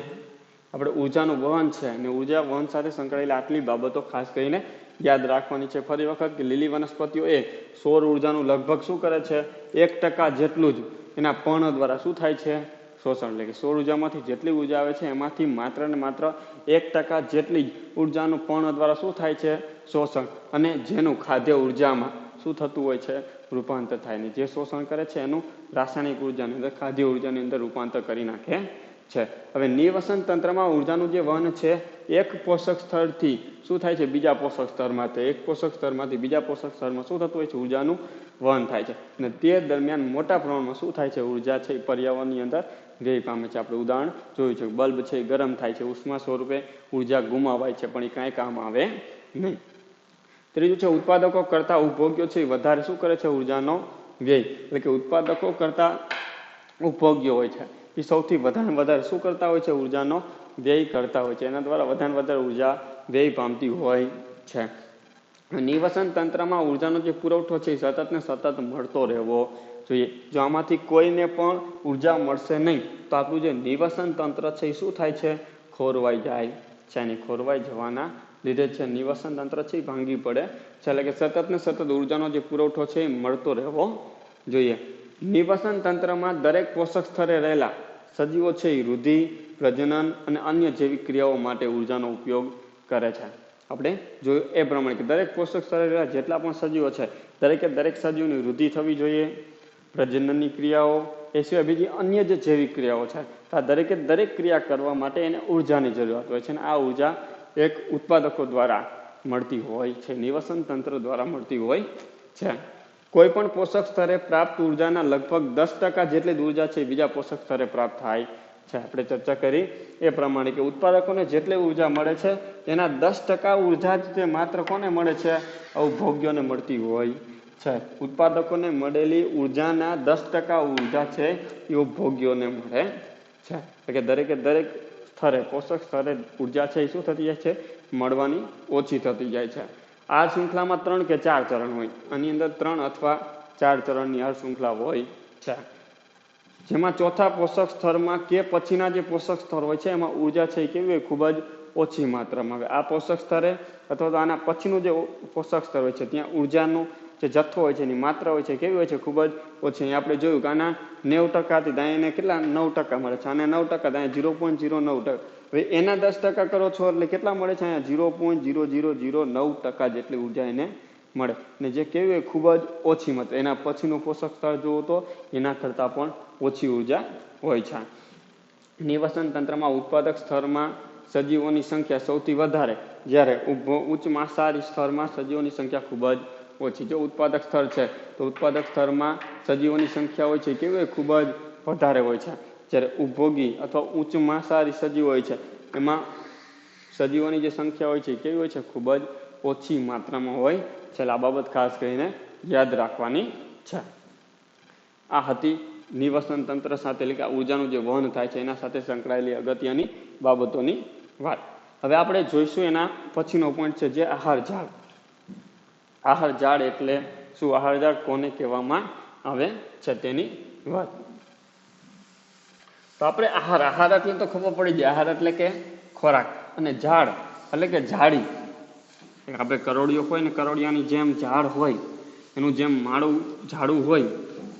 આપણે ઉર્જાનું વહન છે અને ઉર્જા વહન સાથે સંકળાયેલી આટલી બાબતો ખાસ કરીને યાદ રાખવાની છે. ફરી વખત કે લીલી વનસ્પતિઓ એ સૌર ઉર્જાનું લગભગ શું કરે છે? 1% જેટલું જ એના પર્ણ દ્વારા શું થાય છે? શોષણ. એટલે કે સૌર ઉર્જામાંથી જેટલી ઉર્જા આવે છે એમાંથી માત્ર ને માત્ર 1% જેટલી જ ઉર્જાનું પર્ણ દ્વારા શું થાય છે? શોષણ. અને જેનું ખાદ્ય ઉર્જામાં શું થતું હોય છે? રૂપાંતર થાય નહીં. જે શોષણ કરે છે એનું રાસાયણિક ઉર્જાની અંદર, ખાદ્ય ઉર્જાની અંદર રૂપાંતર કરી નાખે છે. હવે નિવસન તંત્રમાં ઉર્જાનું જે વહન છે એક પોષક સ્તરથી શું થાય છે? બીજા પોષક સ્તરમાં. તો એક પોષક સ્તરમાંથી બીજા પોષક સ્તરમાં શું થતું હોય છે? ઉર્જાનું વહન થાય છે. અને તે દરમિયાન મોટા પ્રમાણમાં શું થાય છે? ઉર્જા છે પર્યાવરણની અંદર વ્યય પામે છે. આપણે ઉદાહરણ જોયું છે, બલ્બ છે ગરમ થાય છે, ઉષ્મા સ્વરૂપે ઉર્જા ગુમાવાય છે, પણ એ કાંઈ કામ આવે નહીં. ત્રીજું છે ઉત્પાદકો કરતા ઉપભોગ્યો છે વધારે શું કરે છે? ઉર્જાનો વ્યય. એટલે કે ઉત્પાદકો કરતા ઉપભોગ્યો હોય છે એ સૌથી વધારે શું કરતા હોય છે? ઉર્જાનો વ્યય કરતા હોય છે. એના દ્વારા વધારે ઉર્જા વ્યય પામતી હોય છે. નિવસન તંત્રમાં ઉર્જાનો જે પુરવઠો છે એ સતત ને સતત મળતો રહેવો જોઈએ. જો આમાંથી કોઈને પણ ઉર્જા મળશે નહીં તો આપણું જે નિવસન તંત્ર છે એ શું થાય છે? ખોરવાઈ જાય છે. અને ખોરવાઈ જવાના લીધે છે નિવસન તંત્ર છે એ ભાંગી પડે છે. એટલે કે સતત ને સતત ઉર્જાનો જે પુરવઠો છે એ મળતો રહેવો જોઈએ. નિવસન તંત્રમાં દરેક પોષક સ્તરે રહેલા સજીવો છે એ વૃદ્ધિ, પ્રજનન અને અન્ય જૈવિક ક્રિયાઓ માટે ઉર્જાનો ઉપયોગ કરે છે. આપણે જોયું એ પ્રમાણે કે દરેક પોષક સ્તરે રહેલા જેટલા પણ સજીવો છે દરેક સજીવની વૃદ્ધિ થવી જોઈએ, પ્રજનનની ક્રિયાઓ, એ સિવાય બીજી અન્ય જે જૈવિક ક્રિયાઓ છે આ દરેક ક્રિયા કરવા માટે એને ઉર્જાની જરૂરિયાત હોય છે. અને આ ઉર્જા એક ઉત્પાદકો દ્વારા મળતી હોય છે, નિવસન તંત્ર દ્વારા મળતી હોય છે. કોઈ પણ પોષક સ્તરે પ્રાપ્ત ઉર્જાના લગભગ 10% જેટલી ઉર્જા છે બીજા પોષક સ્તરે પ્રાપ્ત થાય છે. આપણે ચર્ચા કરી એ પ્રમાણે કે ઉત્પાદકોને જેટલી ઉર્જા મળે છે એના 10% ઉર્જા જ તે માત્ર કોને મળે છે? ઉપભોગ્યોને મળતી હોય છે. ઉત્પાદકોને મળેલી ઉર્જાના 10% ઉર્જા છે એ ઉપભોગ્યોને મળે છે. એટલે કે દરેક સ્તરે પોષક સ્તરે ઉર્જા છે એ શું થતી જાય છે? મળવાની ઓછી થતી જાય છે. આ શૃંખલામાં 3 કે 4 ચરણ હોય. આની અંદર 3 અથવા 4 ચરણની આ શૃંખલા હોય છે. જેમાં ચોથા પોષક સ્તરમાં કે પછીના જે પોષક સ્તર હોય છે એમાં ઉર્જા છે એ કેવી હોય, ખૂબ જ ઓછી માત્રામાં આવે. આ પોષક સ્તરે અથવા તો આના પછીનું જે પોષક સ્તર હોય છે ત્યાં ઉર્જાનો જે જથ્થો હોય છે એની માત્રા હોય છે કેવી હોય છે, ખૂબ જ ઓછી. અહીંયા આપણે જોયું કે આના 90% હતી, ત્યાં એને કેટલા 9% મળે છે, આને 9%, ત્યાં 0.09%. હવે એના 10% કરો છો એટલે કેટલા મળે છે, અહીંયા 0.0009% જેટલી ઉર્જા એને મળે. ને જે કેવી હોય ખૂબ જ ઓછી માત્રા. એના પછીનું પોષક સ્તર જુઓ તો એના કરતાં પણ ઓછી ઉર્જા હોય છે. નિવસન તંત્રમાં ઉત્પાદક સ્તરમાં સજીવોની સંખ્યા સૌથી વધારે, જ્યારે ઉચ્ચ માંસાહારી સ્તરમાં સજીવોની સંખ્યા ખૂબ જ ઓછી. જો ઉત્પાદક સ્તર છે તો ઉત્પાદક સ્તરમાં સજીવોની સંખ્યા હોય છે કેવી હોય, ખૂબ જ વધારે હોય છે. જ્યારે ઉપભોગી અથવા ઉચ્ચ માંસાહારી સજીવો હોય છે એમાં સજીવોની જે સંખ્યા હોય છે કેવી હોય છે, ખૂબ જ ઓછી માત્રામાં હોય છે. આ બાબત ખાસ કરીને યાદ રાખવાની છે. આ હતી નિવસન તંત્ર સાથે, એટલે કે ઉર્જાનું જે વહન થાય છે એના સાથે સંકળાયેલી અગત્યની બાબતોની વાત. હવે આપણે જોઈશું એના પછીનો પોઈન્ટ છે જે આહાર ઝાડ. આહાર ઝાડ એટલે શું, આહાર ઝાડ કોને કહેવામાં આવે છે તેની વાત. તો આપણે આહાર એટલે તો ખબર પડી જાય, આહાર એટલે કે ખોરાક, અને ઝાડ એટલે કે ઝાડી. આપણે કરોડિયો હોય ને, કરોડિયાની જેમ ઝાડ હોય, એનું જેમ માળું ઝાડું હોય,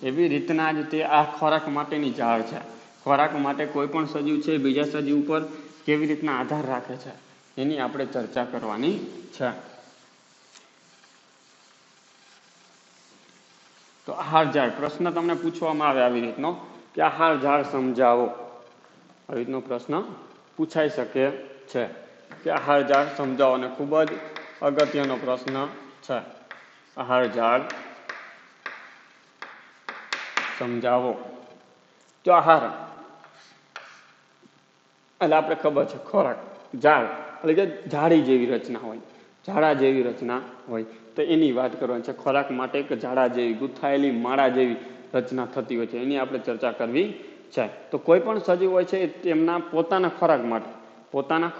એવી રીતના જ તે આ ખોરાક માટેની ઝાડ છે. ખોરાક માટે કોઈ પણ સજીવ છે બીજા સજીવ ઉપર કેવી રીતના આધાર રાખે છે એની આપણે ચર્ચા કરવાની છે. તો આહાર ઝાડ પ્રશ્ન તમને પૂછવામાં આવે આવી રીતનો કે આહાર ઝાડ સમજાવો. આવી રીતનો પ્રશ્ન પૂછાઈ શકે છે કે આહાર ઝાડ સમજાવો, અને ખૂબ જ અગત્યનો પ્રશ્ન છે. આહાર ઝાડ સમજાવો. તો આહાર એટલે આપણે ખબર છે ખોરાક, ઝાડ એટલે કે ઝાડી જેવી રચના હોય, ઝાડા જેવી રચના હોય, તો એની વાત કરવાની છે. ખોરાક માટે એક ઝાડા જેવી ગુથાયેલી માળા જેવી રચના થતી હોય છે, એની આપણે ચર્ચા કરવી છે. તો કોઈ પણ સજીવ હોય છે તેમના પોતાના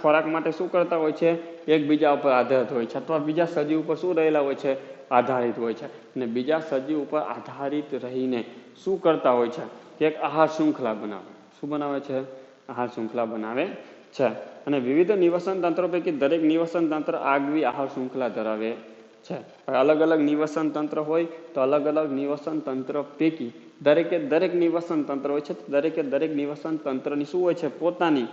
ખોરાક માટે શું કરતા હોય છે, એકબીજા ઉપર આધારિત હોય છે, અથવા બીજા સજીવ ઉપર શું રહેલા હોય છે, આધારિત હોય છે. અને બીજા સજીવ ઉપર આધારિત રહીને શું કરતા હોય છે કે એક આહાર શૃંખલા બનાવે. શું બનાવે છે, આહાર શૃંખલા બનાવે છે. અને વિવિધ નિવસન તંત્રો પૈકી દરેક નિવસન તંત્ર આગવી આહાર શૃંખલા ધરાવે છે. અલગ અલગ નિવસન તંત્ર હોય તો અલગ અલગ નિવસન તંત્ર પૈકી દરેક નિવસન તંત્ર હોય છે, દરેક નિવસન તંત્રની શું હોય છે, પોતાની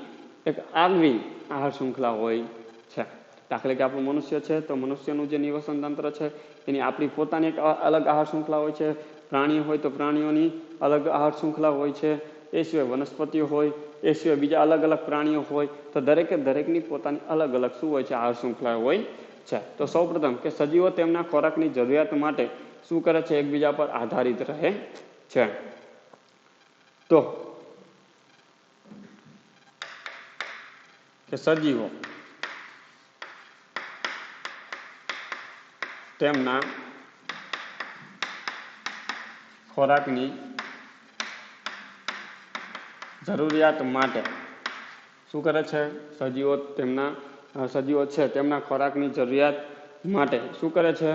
એક આગવી આહાર શૃંખલા હોય છે. દાખલા કે આપણું મનુષ્ય છે તો મનુષ્યનું જે નિવસન તંત્ર છે એની આપણી પોતાની એક અલગ આહાર શૃંખલા હોય છે. પ્રાણીઓ હોય તો પ્રાણીઓની અલગ આહાર શૃંખલા હોય છે. એ સિવાય વનસ્પતિઓ હોય, એ સિવાય બીજા અલગ અલગ પ્રાણીઓ હોય, તો દરેકની પોતાની અલગ અલગ શું હોય છે, આહાર શૃંખલા હોય છે. તો સૌપ્રથમ કે સજીવો તેમના ખોરાકની જરૂરિયાત માટે શું કરે છે, એકબીજા પર આધારિત રહે છે. તો કે સજીવો તેમના ખોરાકની જરૂરિયાત માટે શું કરે છે, સજીવો છે તેમના ખોરાકની જરૂરિયાત માટે શું કરે છે,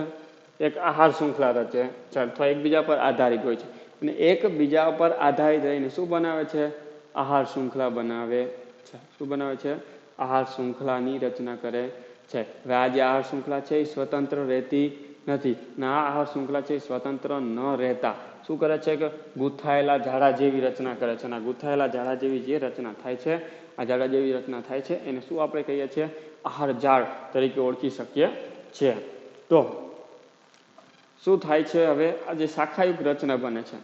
એક આહાર શૃંખલા રચે છે, અથવા એકબીજા પર આધારિત હોય છે. અને એકબીજા પર આધારિત રહીને શું બનાવે છે, આહાર શૃંખલા બનાવે છે. શું બનાવે છે, આહાર શૃંખલાની રચના કરે છે. હવે આ જે આહાર શૃંખલા છે એ સ્વતંત્ર રહેતી નથી, ને આ આહાર શૃંખલા છે એ સ્વતંત્ર ન રહેતા શું કરે છે કે ગૂંથાયેલા ઝાડા જેવી રચના કરે છે. અને આ ગૂંથાયેલા ઝાડા જેવી જે રચના થાય છે, આ ઝાડા જેવી રચના થાય છે એને શું આપણે કહીએ છીએ, આહાર ઝાડ તરીકે ઓળખી શકીએ છીએ. તો શું થાય છે, હવે આ જે શાખાયુક્ત રચના બને છે,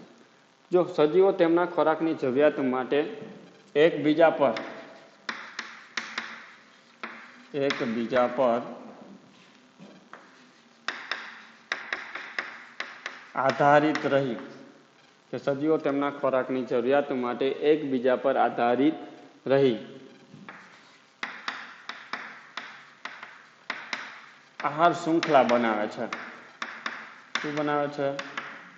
જો સજીવો તેમના ખોરાકની જરૂરિયાત માટે એકબીજા પર આધારિત રહી, કે સજીવો તેમના ખોરાકની જરૂરિયાત માટે એકબીજા પર આધારિત રહી આહાર શૃંખલા બનાવે છે. શું બનાવે છે,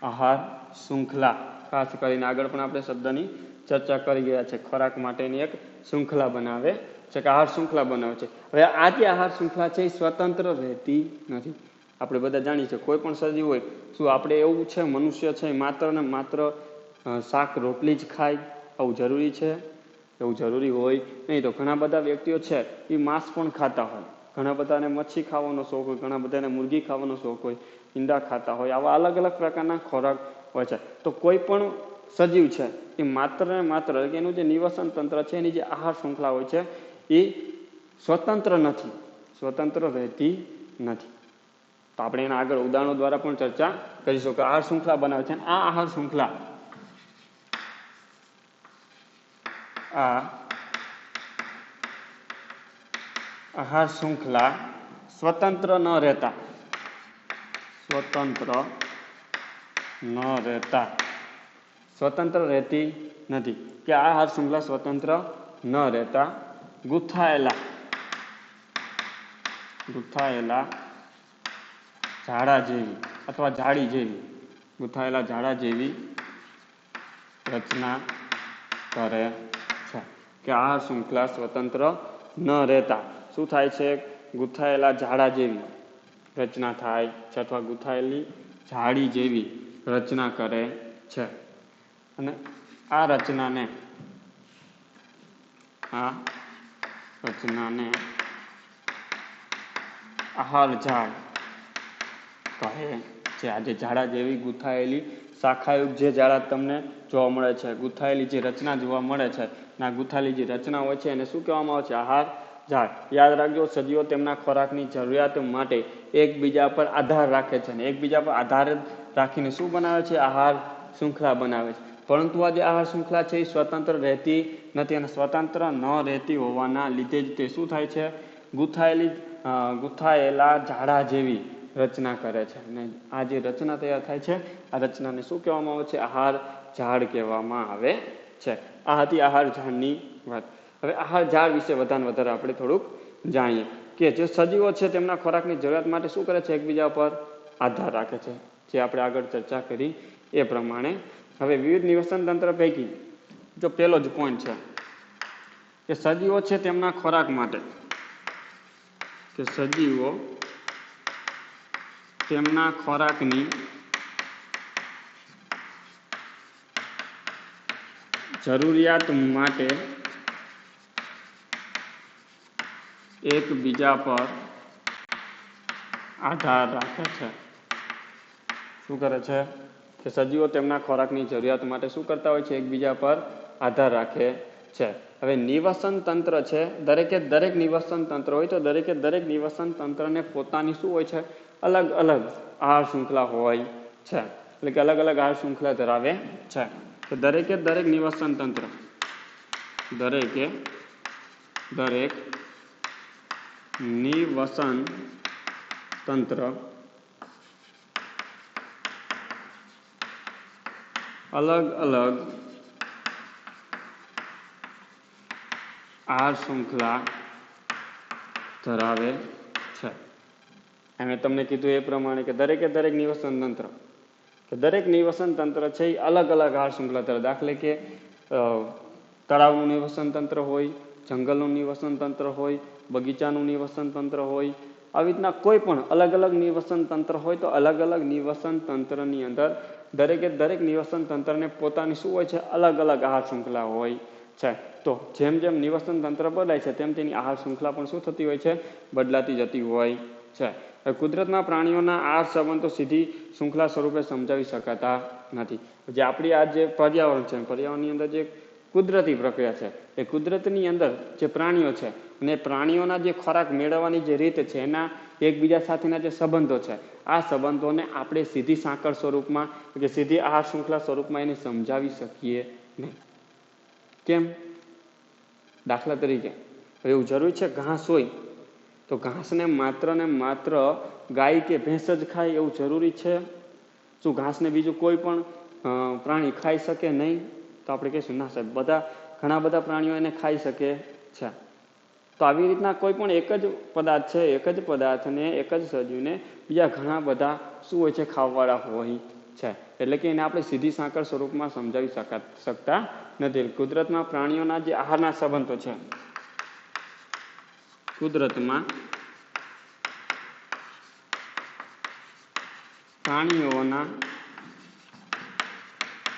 આહાર શૃંખલા. ખાસ કરીને આગળ પણ આપણે શબ્દની ચર્ચા કરી ગયા છે. ખોરાક માટેની એક શૃંખલા બનાવે છે, કે આહાર શૃંખલા બનાવે છે. હવે આ જે આહાર શૃંખલા છે એ સ્વતંત્ર રહેતી નથી. આપણે બધા જાણીએ છીએ કોઈ પણ સજીવ હોય, શું આપણે એવું છે મનુષ્ય છે માત્ર ને માત્ર શાક રોટલી જ ખાય આવું જરૂરી છે? એવું જરૂરી હોય નહીં. તો ઘણા બધા વ્યક્તિઓ છે એ માંસ પણ ખાતા હોય, ઘણા બધાને મચ્છી ખાવાનો શોખ હોય, ઘણા બધાને મુરગી ખાવાનો શોખ હોય, ઈંડા ખાતા હોય, આવા અલગ અલગ પ્રકારના ખોરાક હોય છે. તો કોઈ પણ સજીવ છે એ માત્ર ને માત્ર એનું જે નિવસન તંત્ર છે, એની જે આહાર શૃંખલા હોય છે એ સ્વતંત્ર નથી, સ્વતંત્ર રહેતી નથી. તો આપણે એના આગળ ઉદાહરણો દ્વારા પણ ચર્ચા કરીશું કે આહાર શૃંખલા બનાવે છે. આ આહાર શૃંખલા આહાર શૃંખલા સ્વતંત્ર ન રહેતા સ્વતંત્ર રહેતી નથી કે આ આહાર શૃંખલા સ્વતંત્ર ન રહેતા ગૂંથાયેલા ઝાડા જેવી અથવા જાળી જેવી ગૂંથાયેલા ઝાડા જેવી રચના કરે છે. કે આહાર શૃંખલા સ્વતંત્ર ન રહેતા શું થાય છે? ગૂંથાયેલા ઝાડા જેવી રચના થાય છે અથવા ગૂંથાયેલી જાળી જેવી રચના કરે છે. અને આ રચનાને આહાર ઝાડ કહે છે. આ જે ઝાડા જેવી ગૂંથાયેલી શાખાયુક્ત જે ઝાડા તમને જોવા મળે છે, ગૂંથાયેલી જે રચના જોવા મળે છે, આ ગૂંથાયેલી જે રચના હોય છે એને શું કહેવામાં આવે છે? આહાર ઝાડ. યાદ રાખજો, સજીવો તેમના ખોરાકની જરૂરિયાત માટે એકબીજા પર આધાર રાખે છે અને એકબીજા પર આધાર રાખીને શું બનાવે છે? આહાર શૃંખલા બનાવે છે. પરંતુ આ જે આહાર શૃંખલા છે એ સ્વતંત્ર રહેતી નથી અને સ્વતંત્ર ન રહેતી હોવાના લીધે જ તે શું થાય છે? ગૂંથાયેલા ઝાડા જેવી રચના કરે છે. અને આ જે રચના તૈયાર થાય છે, આ રચનાને શું કહેવામાં આવે છે? આહાર ઝાડ કહેવામાં આવે છે. આ હતી આહાર ઝાડની વાત. હવે આહાર ઝાડ વિશે વધારે આપણે થોડુંક જાણીએ કે જે સજીવો છે તેમના ખોરાકની જરૂરિયાત માટે શું કરે છે? એકબીજા પર આધાર રાખે છે, જે આપણે આગળ ચર્ચા કરી એ પ્રમાણે. હવે વિવિધ નિવસન તંત્ર પૈકી જો પહેલો જ પોઈન્ટ છે કે સજીવો છે તેમના ખોરાક માટે તેમના ખોરાકની જરૂરિયાત માટે એકબીજા પર આધાર રાખે છે. શું કરે છે? કે સજીવો તેમના ખોરાકની જરૂરિયાત માટે શું કરતા હોય છે? એકબીજા પર આધાર રાખે છે. હવે નિવસન તંત્ર છે, દરેક નિવસન તંત્ર હોય તો દરેક નિવસન તંત્રને પોતાની શું હોય છે? અલગ અલગ આહાર શૃંખલા હોય છે, એટલે કે અલગ અલગ આહાર શૃંખલા ધરાવે છે. તો દરેક નિવસન તંત્ર અલગ અલગ આહાર શૃંખલા ધરાવે છે. મેં તમને કીધું એ પ્રમાણે કે દરેક નિવસન તંત્ર છે એ અલગ અલગ આહાર શૃંખલા ધરાવે. દાખલે કે તળાવનું નિવસન તંત્ર હોય, જંગલનું નિવસન તંત્ર હોય, બગીચાનું નિવસન તંત્ર હોય, આવી રીતના કોઈ પણ અલગ અલગ નિવસન તંત્ર હોય તો અલગ અલગ નિવસન તંત્રની અંદર દરેક નિવસન તંત્રને પોતાની શું હોય છે? અલગ અલગ આહાર શૃંખલા હોય છે. તો જેમ જેમ નિવસન તંત્ર બદલાય છે તેમ તેની આહાર શૃંખલા પણ શું થતી હોય છે? બદલાતી જતી હોય છે. કુદરતના પ્રાણીઓના આહાર સંબંધો સીધી શૃંખલા સ્વરૂપે સમજાવી શકાતા નથી. જે આપણી આ જે પર્યાવરણ છે, પર્યાવરણની અંદર જે કુદરતી પ્રક્રિયા છે, એ કુદરતની અંદર જે પ્રાણીઓ છે અને પ્રાણીઓના જે ખોરાક મેળવવાની જે રીત છે, એના એકબીજા સાથેના જે સંબંધો છે, આ સંબંધોને આપણે સીધી સાંકળ સ્વરૂપમાં કે સીધી આહાર શૃંખલા સ્વરૂપમાં એને સમજાવી શકીએ નહીં. કેમ? દાખલા તરીકે એવું જરૂરી છે ઘાસ હોય તો ઘાસને માત્ર ગાય કે ભેંસ જ ખાય એવું જરૂરી છે? શું ઘાસને બીજું કોઈ પણ પ્રાણી ખાઈ શકે નહીં? તો આપણે કહીશું ના સાહેબ, ઘણા બધા પ્રાણીઓ એને ખાઈ શકે છે. તો આવી રીતના કોઈ પણ એક જ પદાર્થ છે, એક જ પદાર્થને, એક જ સજીવને બીજા ઘણા બધા શું હોય છે? ખાવાવાળા હોય છે. એટલે કે એને આપણે સીધી સાંકળ સ્વરૂપમાં સમજાવી શકતા નથી. કુદરતમાં પ્રાણીઓના જે આહારના સંબંધો છે, કુદરતમાં પ્રાણીઓના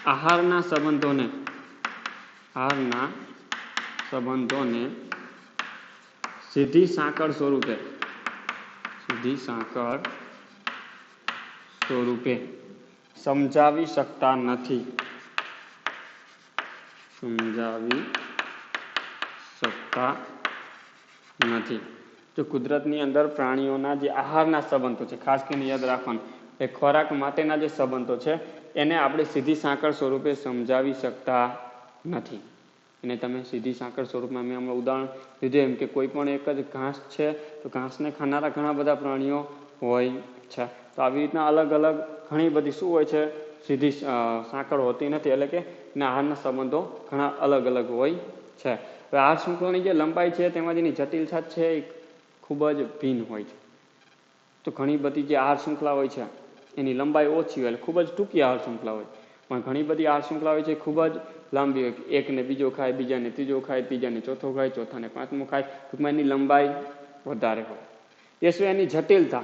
આહારના સંબંધોને સીધી સાંકળ સ્વરૂપે સમજાવી શકતા નથી. તો કુદરતની અંદર પ્રાણીઓના જે આહારના સંબંધો છે, ખાસ કરીને યાદ રાખવાનું, એ ખોરાક માટેના જે સંબંધો છે એને આપણે સીધી સાંકળ સ્વરૂપે સમજાવી શકતા નથી. એને તમે સીધી સાંકળ સ્વરૂપમાં મેં હમણાં ઉદાહરણ લીધું એમ કે કોઈ પણ એક જ ઘાસ છે તો ઘાસને ખાનારા ઘણા બધા પ્રાણીઓ હોય છે. તો આવી રીતના અલગ અલગ ઘણી બધી શું હોય છે, સીધી સાંકળ હોતી નથી, એટલે કે એના આહારના સંબંધો ઘણા અલગ અલગ હોય છે. હવે આહાર શૃંખલાની જે લંબાઈ છે તેમાં જેની જટિલતા છે એ ખૂબ જ ભિન્ન હોય છે. તો ઘણી બધી જે આહાર શૃંખલા હોય છે એની લંબાઈ ઓછી હોય, એટલે ખૂબ જ ટૂંકી આહાર શૃંખલા હોય. પણ ઘણી બધી આહાર શૃંખલા હોય છે ખૂબ જ લાંબી હોય, એકને બીજો ખાય, બીજાને ત્રીજો ખાય, ત્રીજાને ચોથો ખાય, ચોથાને પાંચમો ખાય. ટૂંકમાં એની લંબાઈ વધારે હોય. એ સિવાય એની જટિલતા,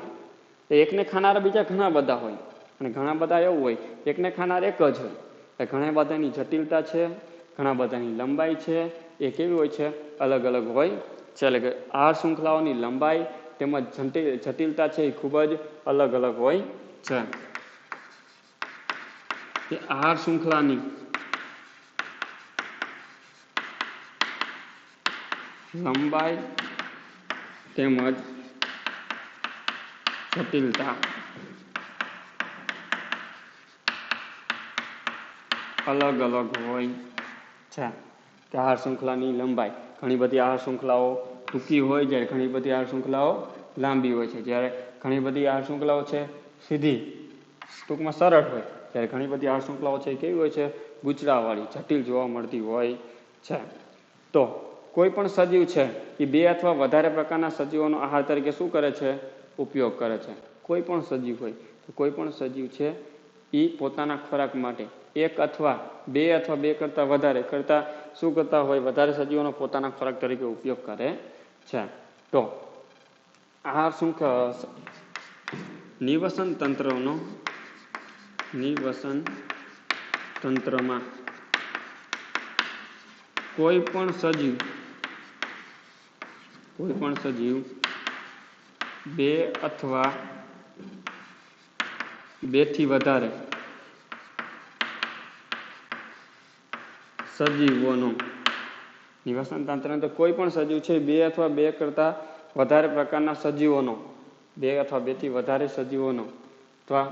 એકને ખાનારા બીજા ઘણા બધા હોય, અને ઘણા બધા એવું હોય એકને ખાનાર એક જ હોય. ઘણા બધાની જટિલતા છે, ઘણા બધાની લંબાઈ છે, એ કેવી હોય છે, અલગ અલગ હોય છે. એટલે કે આહાર શૃંખલાઓની લંબાઈ તેમજ જટિલતા છે એ ખૂબ જ અલગ અલગ હોય છે. કે આહાર શૃંખલાની લંબાઈ તેમજ જટિલતા અલગ અલગ હોય છે. કે આહાર શૃંખલાની લંબાઈ, ઘણી બધી આહાર શૃંખલાઓ ટૂંકી હોય જાય, ઘણી બધી આહાર શૃંખલાઓ લાંબી હોય છે. જ્યારે ઘણી બધી આહાર શૃંખલાઓ છે સીધી ટૂંકમાં સરળ હોય, ત્યારે ઘણી બધી આહાર શૃંખલાઓ છે કેવી હોય છે, ગૂંચળાવાળી, જટિલ જોવા મળતી હોય છે. તો કોઈ પણ સજીવ છે એ 2 અથવા વધારે પ્રકારના સજીવોનો આહાર તરીકે શું કરે છે, ઉપયોગ કરે છે. કોઈ પણ સજીવ હોય તો કોઈ પણ સજીવ છે એ પોતાના ખોરાક માટે 1 અથવા 2 અથવા 2 કરતાં વધારે શું કરતા હોય, વધારે સજીવોનો પોતાના ખોરાક તરીકે ઉપયોગ કરે છે. તો આહાર શૃંખલા નિવસન તંત્રમાં કોઈ પણ સજીવ 2 અથવા 2 થી વધારે સજીવોનો, નિવસન તંત્ર તો કોઈ પણ સજીવ છે 2 અથવા 2 કરતાં વધારે પ્રકારના સજીવોનો, 2 અથવા 2 થી વધારે સજીવોનો, અથવા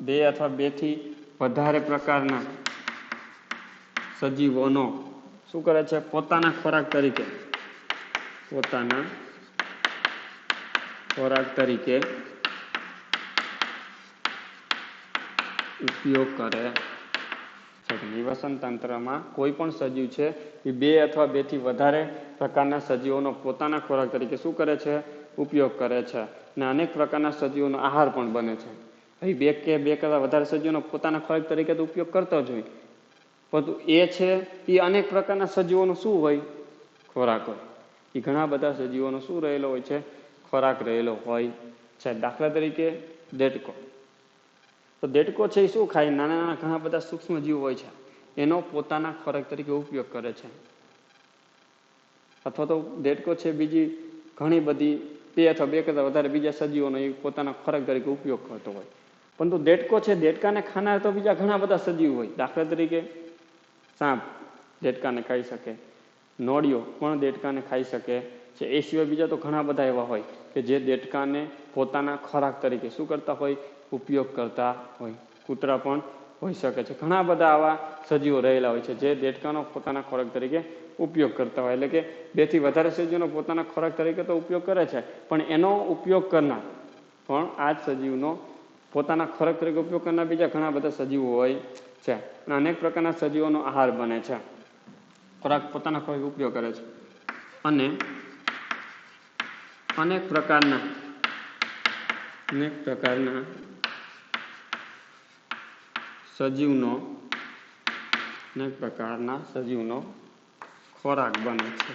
2 અથવા 2 થી વધારે પ્રકારના સજીવોનો શું કરે છે, પોતાના ખોરાક તરીકે ઉપયોગ કરે છે. નિવસન તંત્રમાં કોઈ પણ સજીવ છે એ 2 અથવા 2 થી વધારે પ્રકારના સજીવોનો પોતાના ખોરાક તરીકે શું કરે છે, ઉપયોગ કરે છે. અને અનેક પ્રકારના સજીવોનો આહાર પણ બને છે. અહીં 2 કે 2 કરતાં વધારે સજીવોનો પોતાના ખોરાક તરીકે તો ઉપયોગ કરતો જ હોય, પરંતુ એ છે એ અનેક પ્રકારના સજીવોનો શું હોય, ખોરાક હોય. એ ઘણા બધા સજીવોનો શું રહેલો હોય છે, ખોરાક રહેલો હોય છે. દાખલા તરીકે દેડકો. તો દેડકો છે એ શું ખાય, નાના નાના ઘણા બધા સૂક્ષ્મ જીવ હોય છે, એનો પોતાના ખોરાક તરીકે ઉપયોગ કરે છે. અથવા તો દેડકો છે બીજી ઘણી બધી 2 અથવા 2 કરતાં વધારે બીજા સજીવોનો એ પોતાના ખોરાક તરીકે ઉપયોગ કરતો હોય. પરંતુ દેડકો છે, દેડકાને ખાનાર તો બીજા ઘણા બધા સજીવ હોય. દાખલા તરીકે સાપ દેડકાને ખાઈ શકે, નોળિયો પણ દેડકાને ખાઈ શકે છે. એ સિવાય બીજા તો ઘણા બધા એવા હોય કે જે દેડકાને પોતાના ખોરાક તરીકે શું કરતા હોય, ઉપયોગ કરતા હોય. કૂતરા પણ હોઈ શકે છે. ઘણા બધા આવા સજીવો રહેલા હોય છે જે દેડકાનો પોતાના ખોરાક તરીકે ઉપયોગ કરતા હોય. એટલે કે 2 થી વધારે સજીવોનો પોતાના ખોરાક તરીકે તો ઉપયોગ કરે છે, પણ એનો ઉપયોગ કરનાર પણ આ જ સજીવનો પોતાના ખોરાક તરીકે ઉપયોગ કરનાર બીજા ઘણા બધા સજીવો હોય છે. અને અનેક પ્રકારના સજીવોનો આહાર બને છે, ખોરાક પોતાના ખોરાક ઉપયોગ કરે છે. અને અનેક પ્રકારના સજીવનો ખોરાક બને છે.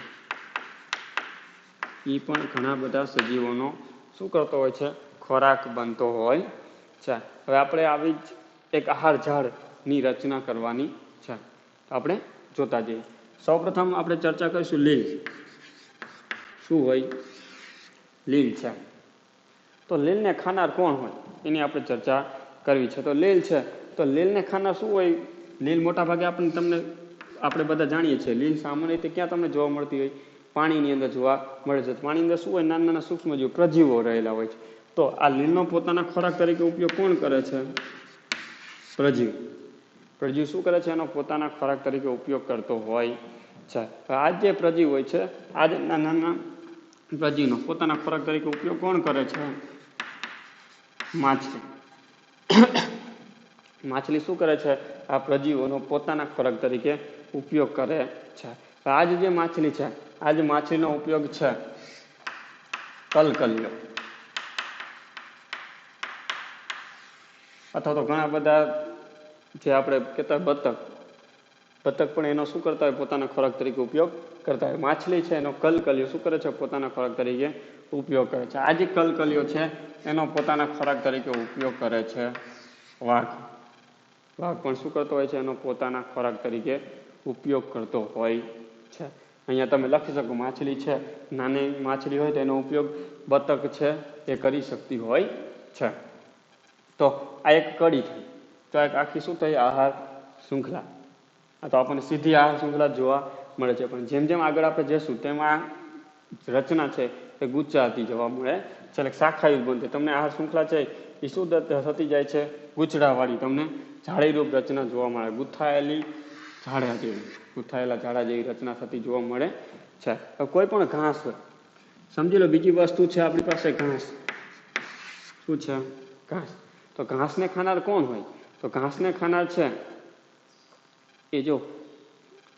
એ પણ ઘણા બધા સજીવોનો શું કરતો હોય છે, ખોરાક બનતો હોય છે. હવે આપણે આવી જ એક આહાર ઝાડ ની રચના કરવાની છે. આપણે જોતા જઈએ. સૌપ્રથમ આપણે ચર્ચા કરીશું લીલ. શું હોય? લીલ છે. તો લીલને ખાનાર કોણ હોય એની આપણે ચર્ચા કરવી છે. તો લીલ છે, તો લીલને ખાનાર શું હોય? લીલ મોટા ભાગે આપણે બધા જાણીએ છીએ. લીલ સામાન્ય રીતે ક્યાં તમને જોવા મળતી હોય? પાણીની અંદર જોવા મળે છે. પાણીની અંદર શું હોય? નાના નાના સૂક્ષ્મજીવો, પ્રજીવો રહેલા હોય છે. તો આ લીલનો પોતાના ખોરાક તરીકે ઉપયોગ કોણ કરે છે? પ્રજીવ. પ્રજીવ શું કરે છે? એનો પોતાના ખોરાક તરીકે ઉપયોગ કરતો હોય છે. આ જે પ્રજીવ હોય છે, આ જ નાના નાના પ્રજીવનો પોતાના ખોરાક તરીકે ઉપયોગ કોણ કરે છે? માછલી. માછલી શું કરે છે? આ પ્રજીવોનો પોતાના ખોરાક તરીકે ઉપયોગ કરે છે. આ જે માછલી છે, આ જ માછલીનો ઉપયોગ છે કલકલિયો, અથવા તો ઘણા બધા જે આપણે કહેતા બતક પણ એનો શું કરતા હોય? પોતાના ખોરાક તરીકે ઉપયોગ કરતા હોય. માછલી છે એનો કલકલિયો શું કરે છે? પોતાના ખોરાક તરીકે ઉપયોગ કરે છે. આ જે કલકલિયો છે એનો પોતાના ખોરાક તરીકે ઉપયોગ કરે છે વાઘ. વાઘ પણ શું કરતો હોય છે? એનો પોતાના ખોરાક તરીકે ઉપયોગ કરતો હોય છે. અહીંયા તમે લખી શકો માછલી છે, નાની માછલી હોય તો એનો ઉપયોગ બતક છે એ કરી શકતી હોય છે. તો આ એક કડી થઈ. તો એક આખી શું થઈ? આહાર શૃંખલા. આ તો આપણને સીધી આહાર શૃંખલા જોવા મળે છે. પણ જેમ જેમ આગળ આપણે જઈશું તેમાં રચના છે એ ગુચ્છાતી જોવા મળે છે, એટલે શાખાયુક્ત બનતી. તમને આહાર શૃંખલા છે એ શું થતી જાય છે? ગૂંચડાવાળી, તમને જાળીરૂપ રચના જોવા મળે. ગુથાયેલા ઝાડા જેવી રચના થતી જોવા મળે છે. કોઈ પણ ઘાસ હોય, સમજી લો બીજી વસ્તુ છે આપણી પાસે ઘાસ. શું છે? ઘાસ. તો ઘાસને ખાનાર કોણ હોય? તો ઘાસને ખાનાર છે એ જો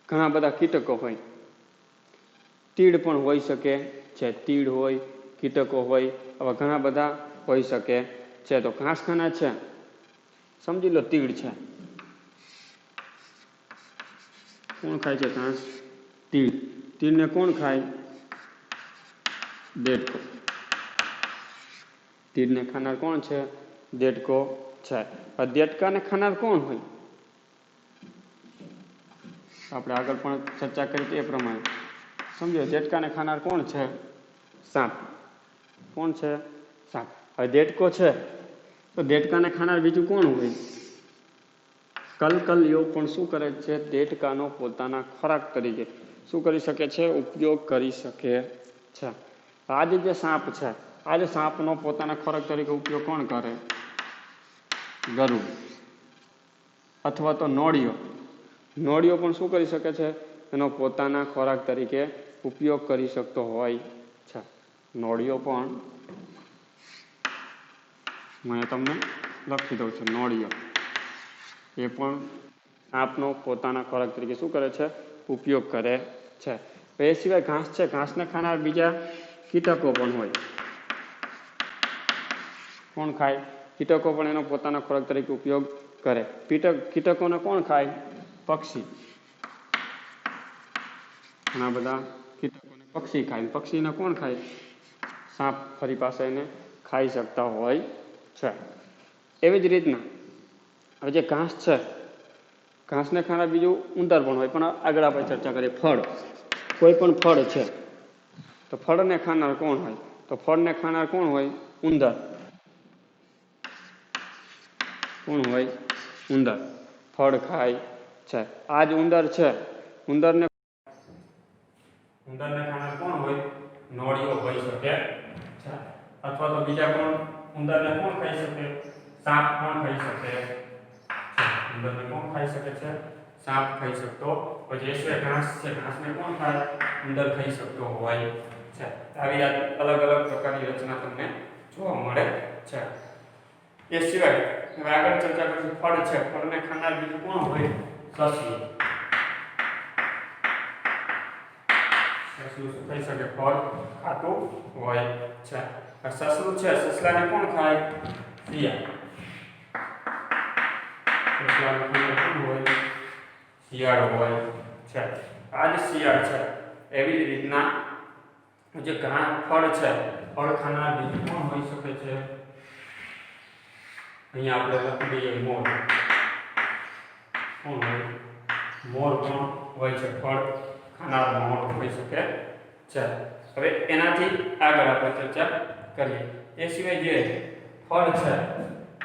ઘણા બધા કીટકો હોય. તીડ પણ હોઈ શકે છે. તીડ હોય, કીટકો હોય, આવા ઘણા બધા હોઈ શકે છે. તો ઘાસ ખાનાર છે, સમજી લો તીડ છે. કોણ ખાય છે ઘાસ? તીડ. તીડને કોણ ખાય? દેડકો. તીડને ખાનાર કોણ છે? દેડકો છે. દેડકાને ખાનાર કોણ હોય? આપણે આગળ પણ ચર્ચા કરી એ પ્રમાણે સમજો. દેડકાને ખાનાર કોણ છે? સાપ. કોણ છે? સાપ. હવે દેડકો છે તો દેડકાને ખાનાર બીજું કોણ હોય? કલકલિયો પણ શું કરે છે? દેડકાનો પોતાના ખોરાક તરીકે શું કરી શકે છે? ઉપયોગ કરી શકે છે. આ જે સાપ છે, આ જ સાપનો પોતાના ખોરાક તરીકે ઉપયોગ કોણ કરે? ગરુડ. અથવા તો નોળિયો. નોળિયો પણ શું કરી શકે છે? એનો પોતાના ખોરાક તરીકે ઉપયોગ કરી શકતો હોય છે. નોળિયો પણ હું તમને લખી દઉં છું. નોળિયો એ પણ સાપનો પોતાના ખોરાક તરીકે શું કરે છે? ઉપયોગ કરે છે. એ સિવાય ઘાસ છે, ઘાસને ખાનાર બીજા કીટકો પણ હોય. કોણ ખાય? કીટકો પણ એનો પોતાના ખોરાક તરીકે ઉપયોગ કરે. કીટકોને કોણ ખાય? પક્ષી. ઘણા બધા કીટકોને પક્ષી ખાય. પક્ષીને કોણ ખાય? સાપ ફરી પાસે એને ખાઈ શકતા હોય છે. એવી જ રીતના હવે જે ઘાસ છે, ઘાસને ખાનાર બીજું ઉંદર પણ હોય. પણ આગળ આપણે ચર્ચા કરીએ. ફળ. કોઈ પણ ફળ છે તો ફળને ખાનાર કોણ હોય? તો ફળને ખાનાર કોણ હોય? ઉંદર. કોણ હોય? ઉંદર. ફળ ખાય છે. આ જ ઉંદર છે. ઉંદરને ખાનાર કોણ હોય? નોળિયો હોઈ શકે છે. અથવા તો બીજા પણ ઉંદરને કોણ ખાઈ શકે? સાપ પણ ખાઈ શકે છે. ઉંદરને કોણ ખાઈ શકે છે? સાપ ખાઈ શકતો. પછી એ સિવાય ઘાસ છે, ઘાસને કોણ ખાય? ઉંદર ખાઈ શકતો હોય છે. આવી અલગ અલગ પ્રકારની રચના તમને જોવા મળે છે. એ સિવાય હવે આગળ ચર્ચા કરીશું. ફળ છે. ફળને ખાનાર બીજું કોણ હોય? સસલું. સસલું શું ખાઈ શકે? ફળ ખાતું હોય છે. સસલું છે, સસલાને કોણ ખાય? શિયાળ. સસલાને ખાનાર કોણ હોય? શિયાળ હોય છે. આ જ શિયાળ છે. એવી જ રીતના જે ઘણા ફળ છે, ફળ ખાનાર બીજું કોણ હોઈ શકે છે? અહીંયા આપણે લખી દઈએ મોર. કોણ હોય? મોર પણ હોય છે. ફળ ખાનાર મોર હોઈ શકે છે. હવે એનાથી આગળ આપણે ચર્ચા કરીએ. એ સિવાય જે ફળ છે,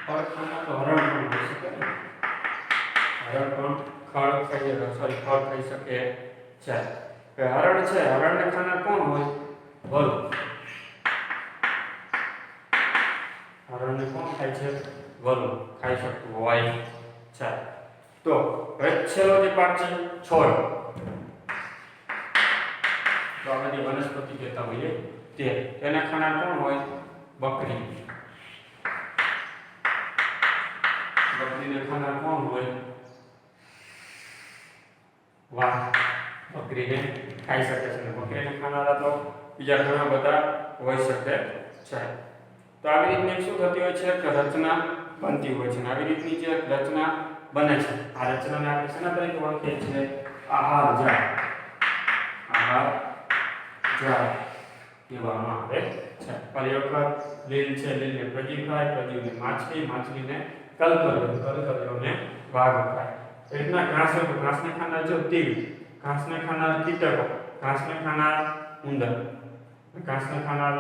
ફળ ખાનાર તો હરણ પણ હોઈ શકે. હરણ પણ ફળ ખાઈ શકે છે. હરણ છે, હરણને ખાનાર કોણ હોય? વરુ. હરણને કોણ ખાય છે? વરુ ખાઈ શકતું હોય છે. તો હવે છેલ્લો જે પાર્ટ છે છોડ. તો આપણે જે વનસ્પતિ કહેતા હોઈએ તેના ખાનાર કોણ હોય? બકરી. બકરીને ખાનાર કોણ હોય? વાઘ. બકરીને ખાઈ શકે છે. બકરીને ખાનારા તો બીજા ઘણા બધા હોઈ શકે છે. તો આવી રીતની શું થતી હોય છે કે રચના બનતી હોય છે. આવી રીતની જે રચના બને છે, આ રચનાને આપણે શેના તરીકે ઓળખીએ છીએ? આહાર જાળ. આહાર જાળ કહેવામાં આવે છે. ફરી વખત લીલ છે, લીલને પ્રજીવ ખાય, પ્રજીવને માછલી, માછલીને કલકલિયો, કલકલિયોને વાઘ ખાય. એ રીતના ઘાસને ખાનાર જો તીડ, ઘાસને ખાનાર કીટકો, ઘાસને ખાનાર ઉંદર, ઘાસને ખાનાર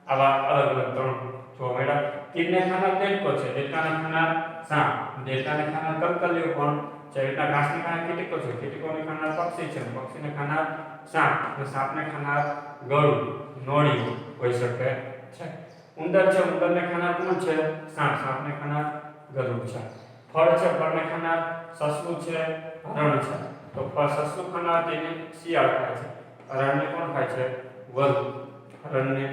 આવા અલગ અલગ ત્રણ જોવા મળ્યા. તીડને ખાનાર દેડકો છે, દેડકાને ખાનાર સાપ, દેડકાને ખાનાર કલકલિયો પણ છે. એટલા ઘાસને ખાનાર કીટકો છે, કીટકોને ખાનાર પક્ષી છે, પક્ષીને ખાનાર સાપ, અને સાપને ખાનાર ગળું, નોળિયું હોઈ શકે છે. ઉંદર છે, ઉંદરને ખાનાર કોણ છે? સાપ, સાપને ખાનાર ગરુડ છે. ફળ છે, ફળને ખાનાર સસલું છે, હરણ છે. તો સસલું ખાનાર તેને શિયાળ ખાય છે. હરણને કોણ ખાય છે? વરુ. હરણને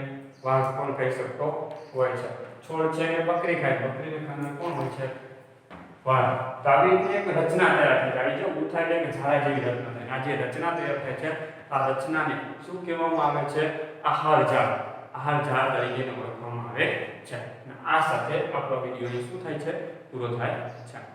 વાઘ પણ ખાઈ શકતો હોય છે. છોડ છે એ બકરી ખાય, બકરીને ખાનાર કોણ હોય છે? વાઘ. તો આવી રીતે એક રચના તૈયાર થઈ જાય છે. ઉથાઈ લે કે ઝાડા જેવી રચના થાય. આ જે રચના તૈયાર થાય છે, આ રચનાને શું કહેવામાં આવે છે? આહાર જાળ. આહાર જાળ તરીકે ઓળખવામાં આવે છે. આ સાથે આપણો વિડીયો શું થાય છે? પૂરો થાય છે.